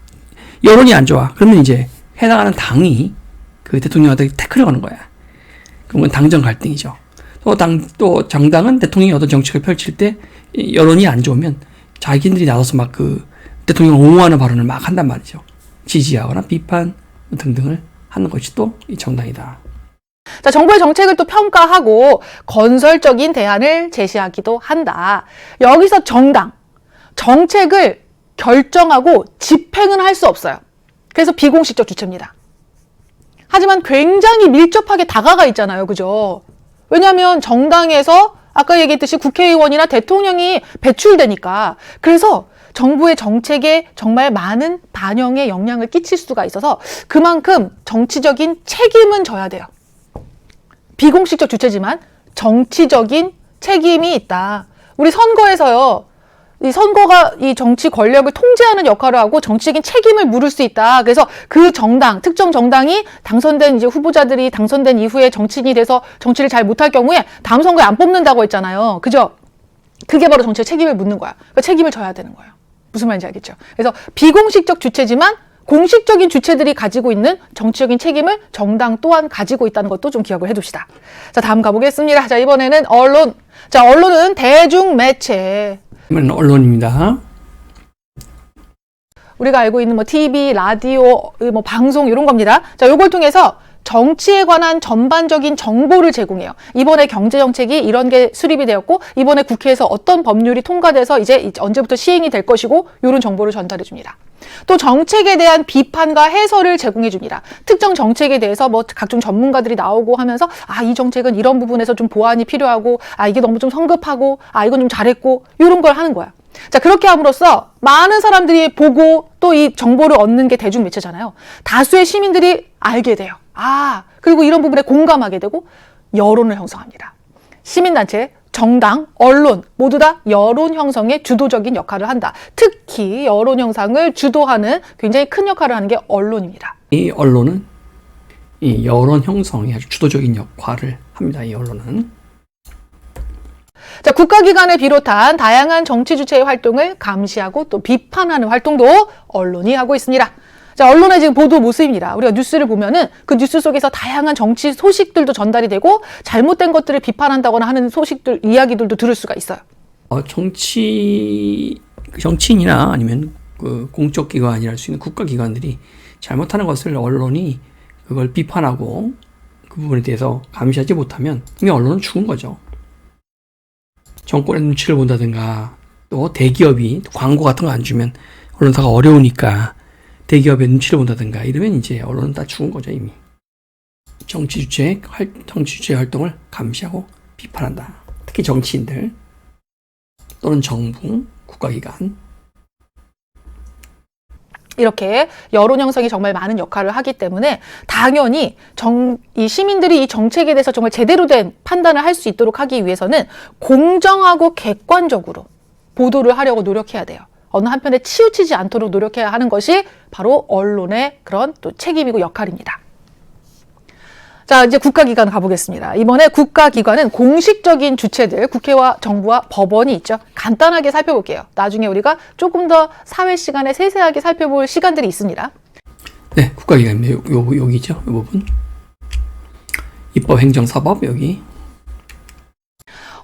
여론이 안 좋아. 그러면 이제 해당하는 당이 그 대통령한테 태클을 거는 거야. 그건 당정 갈등이죠. 또 정당은 대통령이 어떤 정책을 펼칠 때 여론이 안 좋으면 자기들이 나서서 막 그 대통령을 옹호하는 발언을 막 한단 말이죠. 지지하거나 비판 등등을 하는 것이 또 이 정당이다. 자, 정부의 정책을 또 평가하고 건설적인 대안을 제시하기도 한다. 여기서 정책을 결정하고 집행은 할 수 없어요. 그래서 비공식적 주체입니다. 하지만 굉장히 밀접하게 다가가 있잖아요. 그죠? 왜냐하면 정당에서 아까 얘기했듯이 국회의원이나 대통령이 배출되니까, 그래서 정부의 정책에 정말 많은 반영에 영향을 끼칠 수가 있어서 그만큼 정치적인 책임은 져야 돼요. 비공식적 주체지만 정치적인 책임이 있다. 우리 선거에서요, 이 선거가 이 정치 권력을 통제하는 역할을 하고 정치적인 책임을 물을 수 있다. 그래서 그 정당, 특정 정당이 당선된 이제 후보자들이 당선된 이후에 정치인이 돼서 정치를 잘 못할 경우에 다음 선거에 안 뽑는다고 했잖아요. 그죠? 그게 바로 정치의 책임을 묻는 거야. 그러니까 책임을 져야 되는 거예요. 무슨 말인지 알겠죠? 그래서 비공식적 주체지만 공식적인 주체들이 가지고 있는 정치적인 책임을 정당 또한 가지고 있다는 것도 좀 기억을 해둡시다. 자, 다음 가보겠습니다. 자, 이번에는 언론. 자, 언론은 대중매체. 이건 언론입니다. 우리가 알고 있는 뭐 TV, 라디오, 뭐 방송 이런 겁니다. 자, 요걸 통해서 정치에 관한 전반적인 정보를 제공해요. 이번에 경제정책이 이런 게 수립이 되었고, 이번에 국회에서 어떤 법률이 통과돼서 이제 언제부터 시행이 될 것이고, 이런 정보를 전달해 줍니다. 또 정책에 대한 비판과 해설을 제공해 줍니다. 특정 정책에 대해서 뭐 각종 전문가들이 나오고 하면서, 아, 이 정책은 이런 부분에서 좀 보완이 필요하고, 아, 이게 너무 좀 성급하고, 아, 이건 좀 잘했고, 이런 걸 하는 거야. 자, 그렇게 함으로써 많은 사람들이 보고 또 이 정보를 얻는 게 대중매체잖아요. 다수의 시민들이 알게 돼요. 아, 그리고 이런 부분에 공감하게 되고 여론을 형성합니다. 시민단체, 정당, 언론 모두 다 여론 형성에 주도적인 역할을 한다. 특히 여론 형성을 주도하는 굉장히 큰 역할을 하는 게 언론입니다. 이 언론은 이 여론 형성에 아주 주도적인 역할을 합니다. 이 언론은. 자, 국가기관을 비롯한 다양한 정치 주체의 활동을 감시하고 또 비판하는 활동도 언론이 하고 있습니다. 자, 언론의 지금 보도 모습입니다. 우리가 뉴스를 보면은 그 뉴스 속에서 다양한 정치 소식들도 전달이 되고 잘못된 것들을 비판한다거나 하는 소식들, 이야기들도 들을 수가 있어요. 정치인이나 아니면 그 공적 기관이라 할 수 있는 국가기관들이 잘못하는 것을 언론이 그걸 비판하고 그 부분에 대해서 감시하지 못하면 이미 언론은 죽은 거죠. 정권의 눈치를 본다든가 또 대기업이 광고 같은 거 안 주면 언론사가 어려우니까 대기업의 눈치를 본다든가 이러면 이제 언론은 다 죽은 거죠 이미. 정치 주체의 활동을 감시하고 비판한다. 특히 정치인들 또는 정부, 국가기관. 이렇게 여론 형성이 정말 많은 역할을 하기 때문에 당연히 이 시민들이 이 정책에 대해서 정말 제대로 된 판단을 할 수 있도록 하기 위해서는 공정하고 객관적으로 보도를 하려고 노력해야 돼요. 어느 한편에 치우치지 않도록 노력해야 하는 것이 바로 언론의 그런 또 책임이고 역할입니다. 자, 이제 국가기관 가보겠습니다. 이번에 국가기관은 공식적인 주체들, 국회와 정부와 법원이 있죠. 간단하게 살펴볼게요. 나중에 우리가 조금 더 사회 시간에 세세하게 살펴볼 시간들이 있습니다. 네, 국가기관 여기죠. 이 부분. 입법, 행정, 사법 여기.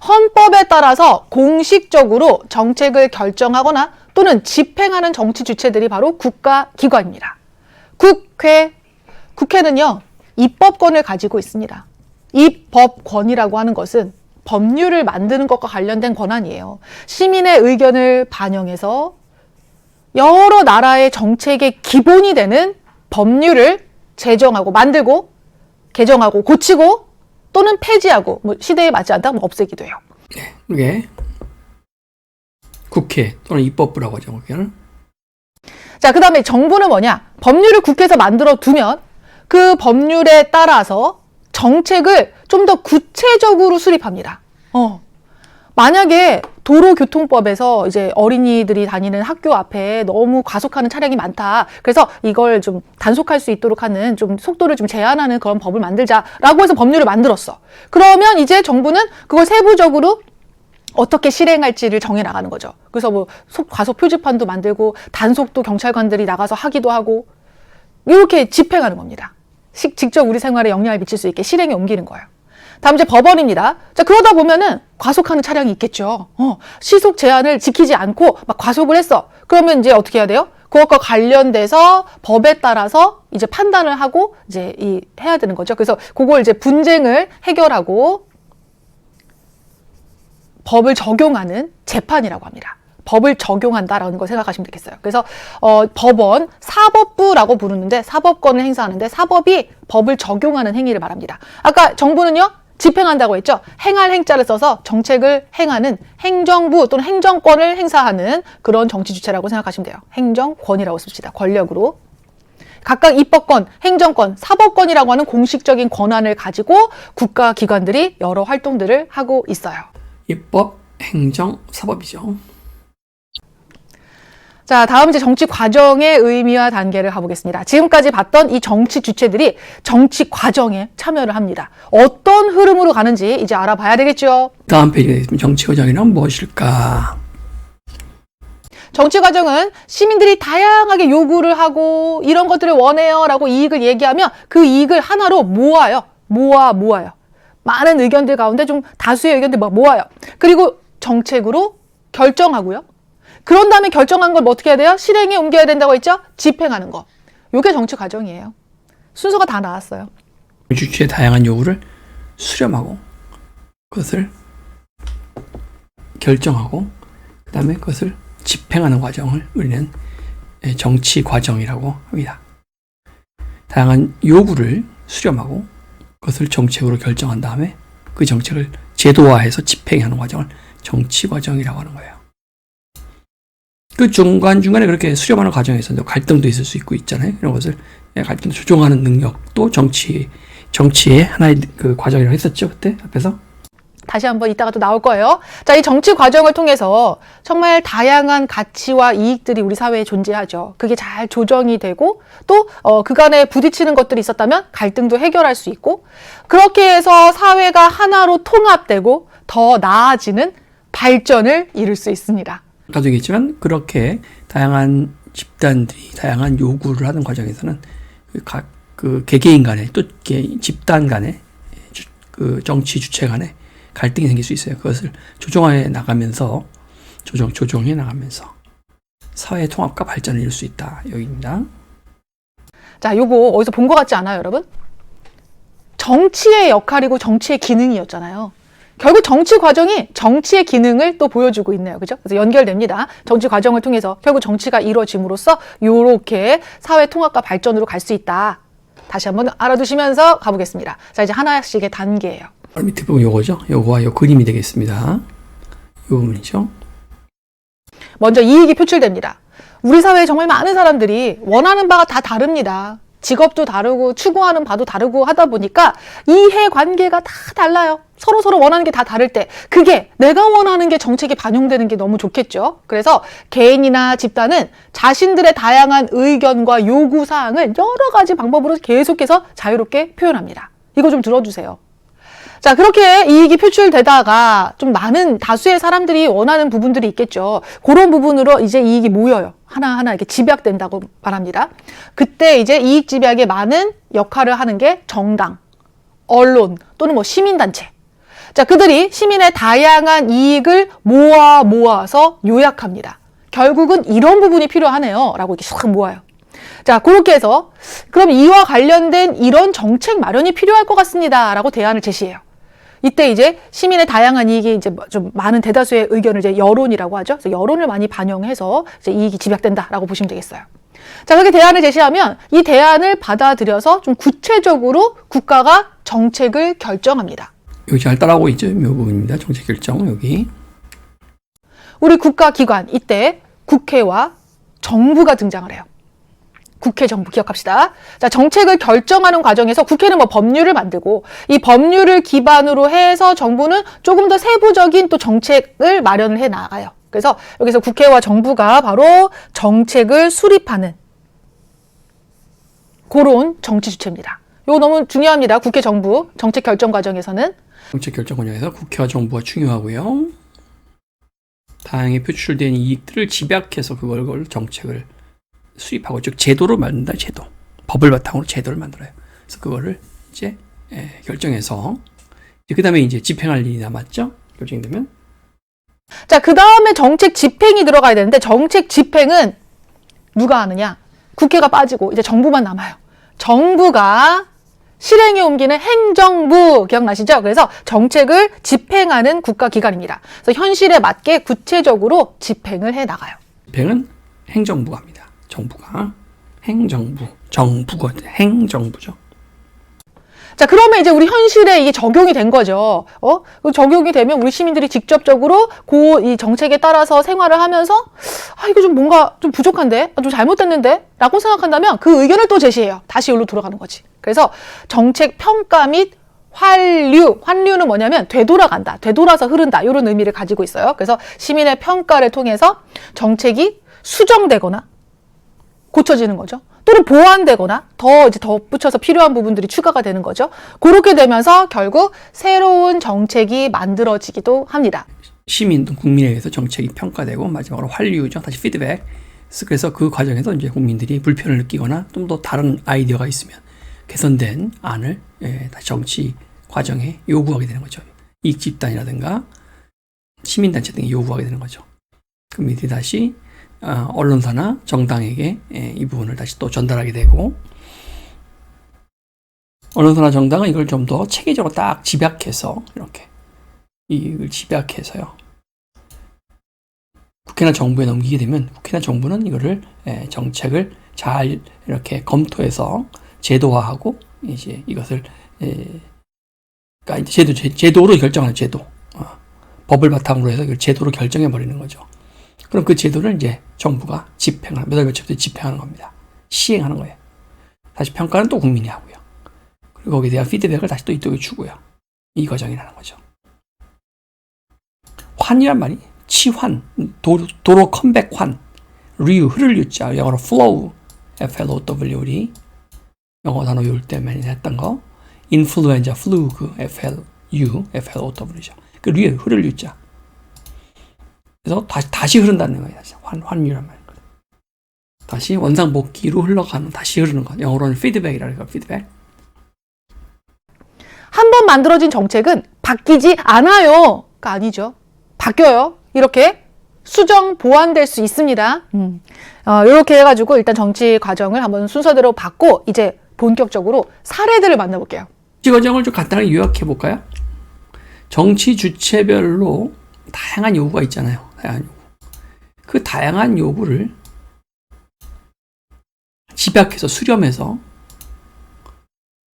헌법에 따라서 공식적으로 정책을 결정하거나 또는 집행하는 정치 주체들이 바로 국가기관입니다. 국회는요, 입법권을 가지고 있습니다. 입법권이라고 하는 것은 법률을 만드는 것과 관련된 권한이에요. 시민의 의견을 반영해서 여러 나라의 정책의 기본이 되는 법률을 제정하고 만들고 개정하고 고치고 또는 폐지하고 뭐 시대에 맞지 않다면 없애기도 해요. 네, 이게 국회 또는 입법부라고 하죠. 국회는. 자, 그 다음에 정부는 뭐냐? 법률을 국회에서 만들어 두면 그 법률에 따라서 정책을 좀 더 구체적으로 수립합니다. 만약에 도로교통법에서 이제 어린이들이 다니는 학교 앞에 너무 과속하는 차량이 많다. 그래서 이걸 좀 단속할 수 있도록 하는 좀 속도를 좀 제한하는 그런 법을 만들자라고 해서 법률을 만들었어. 그러면 이제 정부는 그걸 세부적으로 어떻게 실행할지를 정해 나가는 거죠. 그래서 뭐 과속 표지판도 만들고 단속도 경찰관들이 나가서 하기도 하고 이렇게 집행하는 겁니다. 직접 우리 생활에 영향을 미칠 수 있게 실행에 옮기는 거예요. 다음 이제 법원입니다. 자, 그러다 보면은 과속하는 차량이 있겠죠. 시속 제한을 지키지 않고 막 과속을 했어. 그러면 이제 어떻게 해야 돼요? 그것과 관련돼서 법에 따라서 이제 판단을 하고 이제 해야 되는 거죠. 그래서 그걸 이제 분쟁을 해결하고 법을 적용하는 재판이라고 합니다. 법을 적용한다라는 걸 생각하시면 되겠어요. 그래서 법원, 사법부라고 부르는데 사법권을 행사하는데 사법이 법을 적용하는 행위를 말합니다. 아까 정부는요, 집행한다고 했죠. 행할 행자를 써서 정책을 행하는 행정부 또는 행정권을 행사하는 그런 정치 주체라고 생각하시면 돼요. 행정권이라고 씁시다. 권력으로. 각각 입법권, 행정권, 사법권이라고 하는 공식적인 권한을 가지고 국가기관들이 여러 활동들을 하고 있어요. 입법, 행정, 사법이죠. 자, 다음 이제 정치 과정의 의미와 단계를 가보겠습니다. 지금까지 봤던 이 정치 주체들이 정치 과정에 참여를 합니다. 어떤 흐름으로 가는지 이제 알아봐야 되겠죠. 다음 페이지가 되겠습니다. 정치 과정이란 무엇일까? 정치 과정은 시민들이 다양하게 요구를 하고 이런 것들을 원해요 라고 이익을 얘기하면 그 이익을 하나로 모아요. 모아요. 많은 의견들 가운데 좀 다수의 의견들 모아요. 그리고 정책으로 결정하고요. 그런 다음에 결정한 걸 뭐 어떻게 해야 돼요? 실행에 옮겨야 된다고 했죠? 집행하는 거. 이게 정치 과정이에요. 순서가 다 나왔어요. 주체의 다양한 요구를 수렴하고 그것을 결정하고 그 다음에 그것을 집행하는 과정을 우리는 정치 과정이라고 합니다. 다양한 요구를 수렴하고 그것을 정책으로 결정한 다음에 그 정책을 제도화해서 집행하는 과정을 정치 과정이라고 하는 거예요. 그 중간중간에 그렇게 수렴하는 과정에서 갈등도 있을 수 있고 있잖아요. 이런 것을 갈등 조정하는 능력도 정치의 하나의 그 과정이라고 했었죠. 그때 앞에서. 다시 한번 이따가 또 나올 거예요. 자, 이 정치 과정을 통해서 정말 다양한 가치와 이익들이 우리 사회에 존재하죠. 그게 잘 조정이 되고 또 그간에 부딪히는 것들이 있었다면 갈등도 해결할 수 있고 그렇게 해서 사회가 하나로 통합되고 더 나아지는 발전을 이룰 수 있습니다. 아까도 얘기했지만 그렇게 다양한 집단들이 다양한 요구를 하는 과정에서는 그 개개인 간에 또 집단 간에 그 정치 주체 간에 갈등이 생길 수 있어요. 그것을 조정해 나가면서 조정해 나가면서 사회 통합과 발전을 이룰 수 있다. 여기입니다. 자, 요거 어디서 본 것 같지 않아요, 여러분? 정치의 역할이고 정치의 기능이었잖아요. 결국 정치 과정이 정치의 기능을 또 보여주고 있네요. 그죠? 그래서 연결됩니다. 정치 과정을 통해서 결국 정치가 이루어짐으로써 요렇게 사회 통합과 발전으로 갈 수 있다. 다시 한번 알아두시면서 가보겠습니다. 자, 이제 하나씩의 단계예요. 밑에 보면 요거죠. 요거와 요 그림이 되겠습니다. 요 부분이죠. 먼저 이익이 표출됩니다. 우리 사회에 정말 많은 사람들이 원하는 바가 다 다릅니다. 직업도 다르고 추구하는 바도 다르고 하다 보니까 이해관계가 다 달라요. 서로 원하는 게 다 다를 때 그게 내가 원하는 게 정책에 반영되는 게 너무 좋겠죠. 그래서 개인이나 집단은 자신들의 다양한 의견과 요구사항을 여러 가지 방법으로 계속해서 자유롭게 표현합니다. 이거 좀 들어주세요. 자, 그렇게 이익이 표출되다가 좀 많은 다수의 사람들이 원하는 부분들이 있겠죠. 그런 부분으로 이제 이익이 모여요. 하나하나 이렇게 집약된다고 말합니다. 그때 이제 이익 집약에 많은 역할을 하는 게 정당, 언론 또는 뭐 시민단체. 자, 그들이 시민의 다양한 이익을 모아서 요약합니다. 결국은 이런 부분이 필요하네요. 라고 이렇게 싹 모아요. 자, 그렇게 해서 그럼 이와 관련된 이런 정책 마련이 필요할 것 같습니다. 라고 대안을 제시해요. 이때 이제 시민의 다양한 이익이 이제 좀 많은 대다수의 의견을 이제 여론이라고 하죠. 그래서 여론을 많이 반영해서 이제 이익이 집약된다라고 보시면 되겠어요. 자, 그렇게 대안을 제시하면 이 대안을 받아들여서 좀 구체적으로 국가가 정책을 결정합니다. 여기 잘 따라오고 있죠. 이 부분입니다. 정책 결정 여기. 우리 국가기관 이때 국회와 정부가 등장을 해요. 국회, 정부 기억합시다. 자, 정책을 결정하는 과정에서 국회는 뭐 법률을 만들고 이 법률을 기반으로 해서 정부는 조금 더 세부적인 또 정책을 마련을 해 나가요. 그래서 여기서 국회와 정부가 바로 정책을 수립하는 그런 정치 주체입니다. 이거 너무 중요합니다. 국회, 정부 정책 결정 과정에서는. 정책 결정 과정에서 국회와 정부가 중요하고요. 다양하게 표출된 이익들을 집약해서 그걸 정책을 수립하고 즉 제도를 만든다. 제도. 법을 바탕으로 제도를 만들어요. 그래서 그거를 이제 결정해서 그다음에 이제 집행할 일이 남았죠. 결정되면. 자, 그다음에 정책 집행이 들어가야 되는데 정책 집행은 누가 하느냐? 국회가 빠지고 이제 정부만 남아요. 정부가 실행에 옮기는 행정부 기억나시죠? 그래서 정책을 집행하는 국가기관입니다. 그래서 현실에 맞게 구체적으로 집행을 해 나가요. 집행은 행정부가 합니다. 정부가. 행정부. 정부가 행정부죠. 자, 그러면 이제 우리 현실에 이게 적용이 된 거죠. 적용이 되면 우리 시민들이 직접적으로 이 정책에 따라서 생활을 하면서 이거 좀 뭔가 좀 부족한데? 좀 잘못됐는데? 라고 생각한다면 그 의견을 또 제시해요. 다시 여기로 돌아가는 거지. 그래서 정책 평가 및 환류는 뭐냐면 되돌아간다, 되돌아서 흐른다 이런 의미를 가지고 있어요. 그래서 시민의 평가를 통해서 정책이 수정되거나 고쳐지는 거죠. 또는 보완되거나 더 덧붙여서 필요한 부분들이 추가가 되는 거죠. 그렇게 되면서 결국 새로운 정책이 만들어지기도 합니다. 시민, 국민에 의해서 정책이 평가되고 마지막으로 환류죠. 다시 피드백. 그래서 그 과정에서 이제 국민들이 불편을 느끼거나 좀 더 다른 아이디어가 있으면 개선된 안을 다시 정치 과정에 요구하게 되는 거죠. 이익 집단이라든가 시민단체 등이 요구하게 되는 거죠. 국민들이 다시 언론사나 정당에게 이 부분을 다시 또 전달하게 되고, 언론사나 정당은 이걸 좀 더 체계적으로 딱 집약해서 이렇게 이걸 집약해서요 국회나 정부에 넘기게 되면 국회나 정부는 이거를 정책을 잘 이렇게 검토해서 제도화하고 이제 이것을 그러니까 이제 제도로 결정하는 제도, 법을 바탕으로 해서 이걸 제도로 결정해 버리는 거죠. 그럼 그 제도를 이제 정부가 집행하는, 몇 월 며칠부터 집행하는 겁니다. 시행하는 거예요. 다시 평가는 또 국민이 하고요. 그리고 거기에 대한 피드백을 다시 또 이쪽에 주고요. 이 과정이라는 거죠. 환이란 말이 치환, 도로 컴백 환, 류, 흐를 유자, 영어로 flow, FLOW, 우리 영어 단어 외울 때 많이 했던 거, 인플루엔자, 플루, 그 FLOW죠. 그 류, 흐를 유자. 그래서 다시 흐른다는 거예요. 환유란 말이에요. 다시 원상복귀로 흘러가는, 다시 흐르는 것. 영어로는 피드백이라고 해요. 피드백. 한 번 만들어진 정책은 바뀌지 않아요가 아니죠. 바뀌어요. 이렇게 수정, 보완될 수 있습니다. 이렇게 해가지고 일단 정치 과정을 한번 순서대로 받고 이제 본격적으로 사례들을 만나볼게요. 정치 과정을 좀 간단하게 요약해 볼까요? 정치 주체별로 다양한 요구가 있잖아요. 다양한 요구. 그 다양한 요구를 집약해서 수렴해서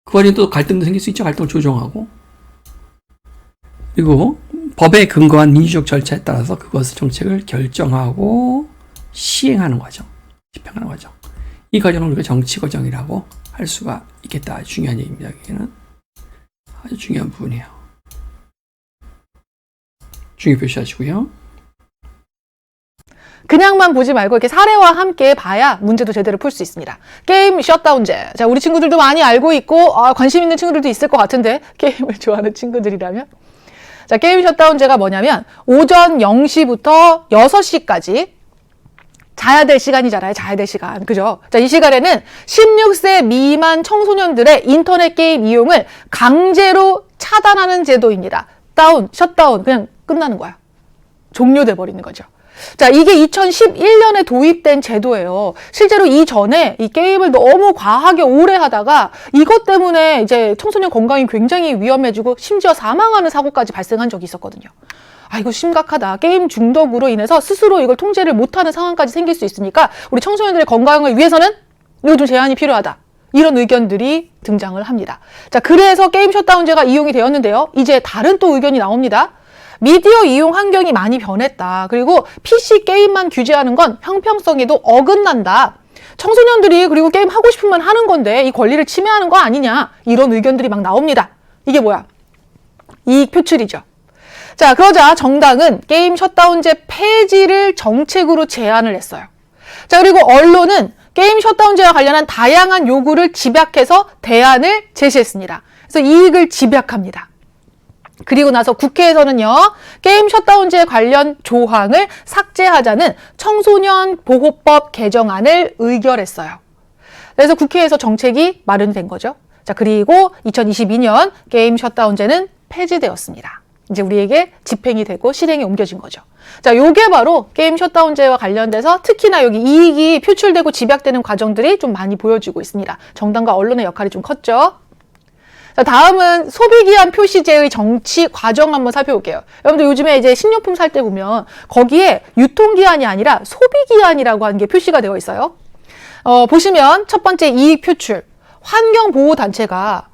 그 과정에 또 갈등도 생길 수 있죠. 갈등을 조정하고, 그리고 법에 근거한 민주적 절차에 따라서 그것을 정책을 결정하고 시행하는 과정, 집행하는 과정. 이 과정을 우리가 정치 과정이라고 할 수가 있겠다. 아주 중요한 얘기입니다. 여기는 아주 중요한 부분이에요. 중요 표시하시고요. 그냥만 보지 말고 이렇게 사례와 함께 봐야 문제도 제대로 풀 수 있습니다. 게임 셧다운제. 자, 우리 친구들도 많이 알고 있고 관심 있는 친구들도 있을 것 같은데, 게임을 좋아하는 친구들이라면. 자, 게임 셧다운제가 뭐냐면 오전 0시부터 6시까지 자야 될 시간이잖아요. 자야 될 시간. 그죠? 자, 이 시간에는 16세 미만 청소년들의 인터넷 게임 이용을 강제로 차단하는 제도입니다. 셧다운. 그냥 끝나는 거야. 종료돼 버리는 거죠. 자, 이게 2011년에 도입된 제도예요. 실제로 이전에 이 게임을 너무 과하게 오래 하다가 이것 때문에 이제 청소년 건강이 굉장히 위험해지고 심지어 사망하는 사고까지 발생한 적이 있었거든요. 이거 심각하다. 게임 중독으로 인해서 스스로 이걸 통제를 못하는 상황까지 생길 수 있으니까 우리 청소년들의 건강을 위해서는 이거 좀 제한이 필요하다. 이런 의견들이 등장을 합니다. 자, 그래서 게임 셧다운제가 이용이 되었는데요. 이제 다른 또 의견이 나옵니다. 미디어 이용 환경이 많이 변했다. 그리고 PC 게임만 규제하는 건 형평성에도 어긋난다. 청소년들이 그리고 게임 하고 싶으면 하는 건데 이 권리를 침해하는 거 아니냐. 이런 의견들이 막 나옵니다. 이게 뭐야? 이익 표출이죠. 자, 그러자 정당은 게임 셧다운제 폐지를 정책으로 제안을 했어요. 자, 그리고 언론은 게임 셧다운제와 관련한 다양한 요구를 집약해서 대안을 제시했습니다. 그래서 이익을 집약합니다. 그리고 나서 국회에서는요, 게임 셧다운제 관련 조항을 삭제하자는 청소년 보호법 개정안을 의결했어요. 그래서 국회에서 정책이 마련된 거죠. 자, 그리고 2022년 게임 셧다운제는 폐지되었습니다. 이제 우리에게 집행이 되고 실행에 옮겨진 거죠. 자, 요게 바로 게임 셧다운제와 관련돼서 특히나 여기 이익이 표출되고 집약되는 과정들이 좀 많이 보여지고 있습니다. 정당과 언론의 역할이 좀 컸죠. 자, 다음은 소비기한 표시제의 정치 과정 한번 살펴볼게요. 여러분들 요즘에 이제 식료품 살 때 보면 거기에 유통기한이 아니라 소비기한이라고 하는 게 표시가 되어 있어요. 보시면 첫 번째 이익 표출. 환경보호단체가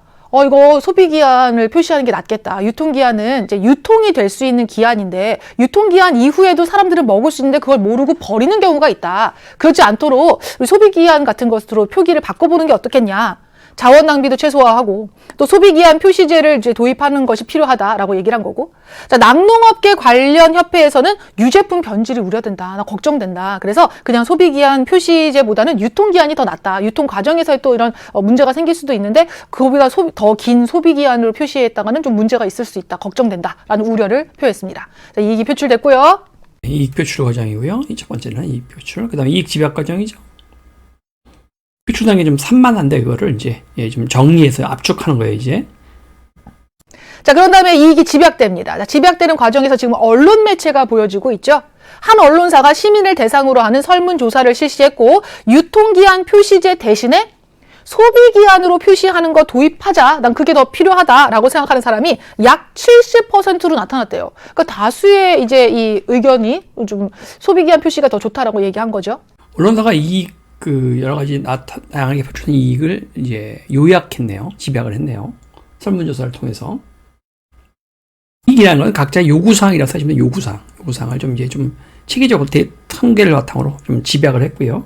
이거 소비기한을 표시하는 게 낫겠다. 유통기한은 이제 유통이 될 수 있는 기한인데 유통기한 이후에도 사람들은 먹을 수 있는데 그걸 모르고 버리는 경우가 있다. 그렇지 않도록 우리 소비기한 같은 것으로 표기를 바꿔보는 게 어떻겠냐. 자원 낭비도 최소화하고 또 소비기한 표시제를 이제 도입하는 것이 필요하다라고 얘기를 한 거고. 자, 낙농업계 관련 협회에서는 유제품 변질이 우려된다. 나 걱정된다. 그래서 그냥 소비기한 표시제보다는 유통기한이 더 낫다. 유통 과정에서 또 이런 문제가 생길 수도 있는데 그거보다 더 긴 소비기한으로 표시했다가는 좀 문제가 있을 수 있다. 걱정된다라는 우려를 표했습니다. 자, 이익이 표출됐고요. 이익 표출 과정이고요. 첫 번째는 이익 표출. 그다음에 이익 집약 과정이죠. 표출단계 좀 산만한데 그거를 이제 좀 정리해서 압축하는 거예요, 이제. 자, 그런 다음에 이익이 집약됩니다. 자, 집약되는 과정에서 지금 언론 매체가 보여지고 있죠. 한 언론사가 시민을 대상으로 하는 설문조사를 실시했고 유통기한 표시제 대신에 소비기한으로 표시하는 거 도입하자. 난 그게 더 필요하다라고 생각하는 사람이 약 70%로 나타났대요. 그러니까 다수의 이제 이 의견이 좀 소비기한 표시가 더 좋다라고 얘기한 거죠. 언론사가 여러 가지 다양하게 표출된 이익을 이제 요약했네요. 집약을 했네요. 설문조사를 통해서. 이익이라는 건 각자의 요구사항이라고 하시면 요구사항을 좀 이제 좀 체계적으로 통계를 바탕으로 좀 집약을 했고요.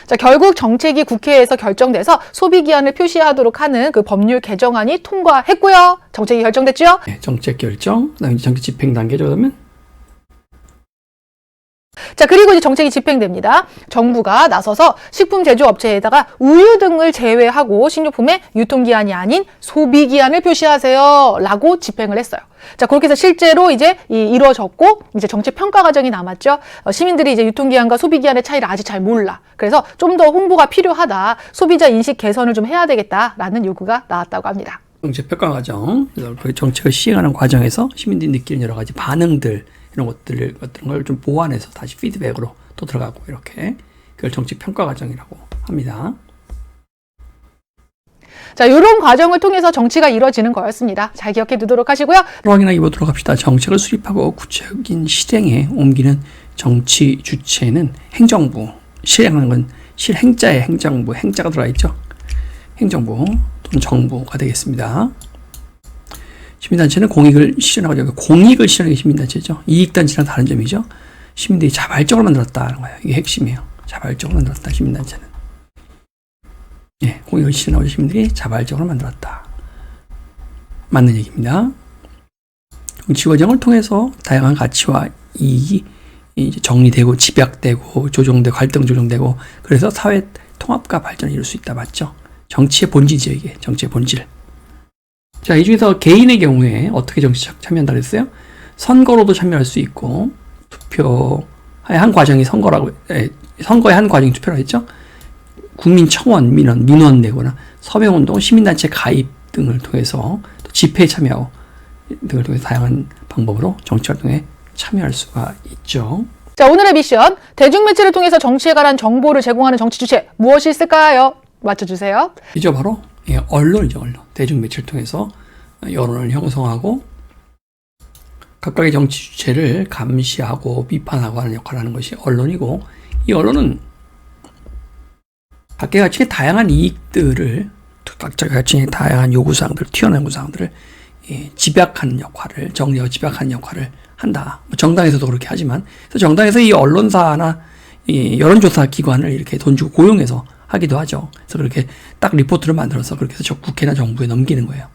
자, 결국 정책이 국회에서 결정돼서 소비기한을 표시하도록 하는 그 법률 개정안이 통과했고요. 정책이 결정됐죠? 네, 정책 결정, 그다음에 정책 집행 단계죠. 그러면 자, 그리고 이제 정책이 집행됩니다. 정부가 나서서 식품 제조업체에다가 우유 등을 제외하고 식료품의 유통기한이 아닌 소비기한을 표시하세요. 라고 집행을 했어요. 자, 그렇게 해서 실제로 이제 이루어졌고, 이제 정책 평가 과정이 남았죠. 시민들이 이제 유통기한과 소비기한의 차이를 아직 잘 몰라. 그래서 좀 더 홍보가 필요하다. 소비자 인식 개선을 좀 해야 되겠다라는 요구가 나왔다고 합니다. 정책 평가 과정, 그래서 그 정책을 시행하는 과정에서 시민들이 느끼는 여러 가지 반응들, 이런 같은 걸 좀 보완해서 다시 피드백으로 또 들어가고 이렇게 그걸 정책 평가 과정이라고 합니다. 자, 이런 과정을 통해서 정치가 이루어지는 거였습니다. 잘 기억해 두도록 하시고요. 확인하기 보도록 합시다. 정책을 수립하고 구체적인 실행에 옮기는 정치 주체는 행정부, 실행하는 건 실행자의 행정부, 행자가 들어가 있죠. 행정부 또는 정부가 되겠습니다. 시민단체는 공익을 실현하고 공익을 실현하는 게 시민단체죠. 이익단체랑 다른 점이죠. 시민들이 자발적으로 만들었다는 거예요. 이게 핵심이에요. 자발적으로 만들었다. 시민단체는. 예, 공익을 실현하고 시민들이 자발적으로 만들었다. 맞는 얘기입니다. 정치 과정을 통해서 다양한 가치와 이익이 이제 정리되고 집약되고 조정되고 갈등 조정되고 그래서 사회 통합과 발전을 이룰 수 있다. 맞죠? 정치의 본질이죠. 이게 정치의 본질. 자, 이 중에서 개인의 경우에 어떻게 정치 참여한다 그랬어요? 선거로도 참여할 수 있고, 투표의 한 과정이 선거의 한 과정이 투표라고 했죠? 국민청원, 민원 내거나 서명운동, 시민단체 가입 등을 통해서 또 집회에 참여하고 등을 통해서 다양한 방법으로 정치활동에 참여할 수가 있죠. 자, 오늘의 미션. 대중매체를 통해서 정치에 관한 정보를 제공하는 정치 주체 무엇이 있을까요? 맞춰주세요. 이죠, 바로 언론이죠, 언론. 대중매체를 통해서 여론을 형성하고 각각의 정치 주체를 감시하고 비판하고 하는 역할을 하는 것이 언론이고, 이 언론은 각계 가치의 다양한 이익들을, 각자 가치의 다양한 요구사항들, 튀어나온 요구사항들을 집약하는 역할을, 정리하고 집약하는 역할을 한다. 정당에서도 그렇게 하지만, 그래서 정당에서 이 언론사나 이 여론조사 기관을 이렇게 돈 주고 고용해서 하기도 하죠. 그래서 그렇게 딱 리포트를 만들어서 그렇게 해서 국회나 정부에 넘기는 거예요.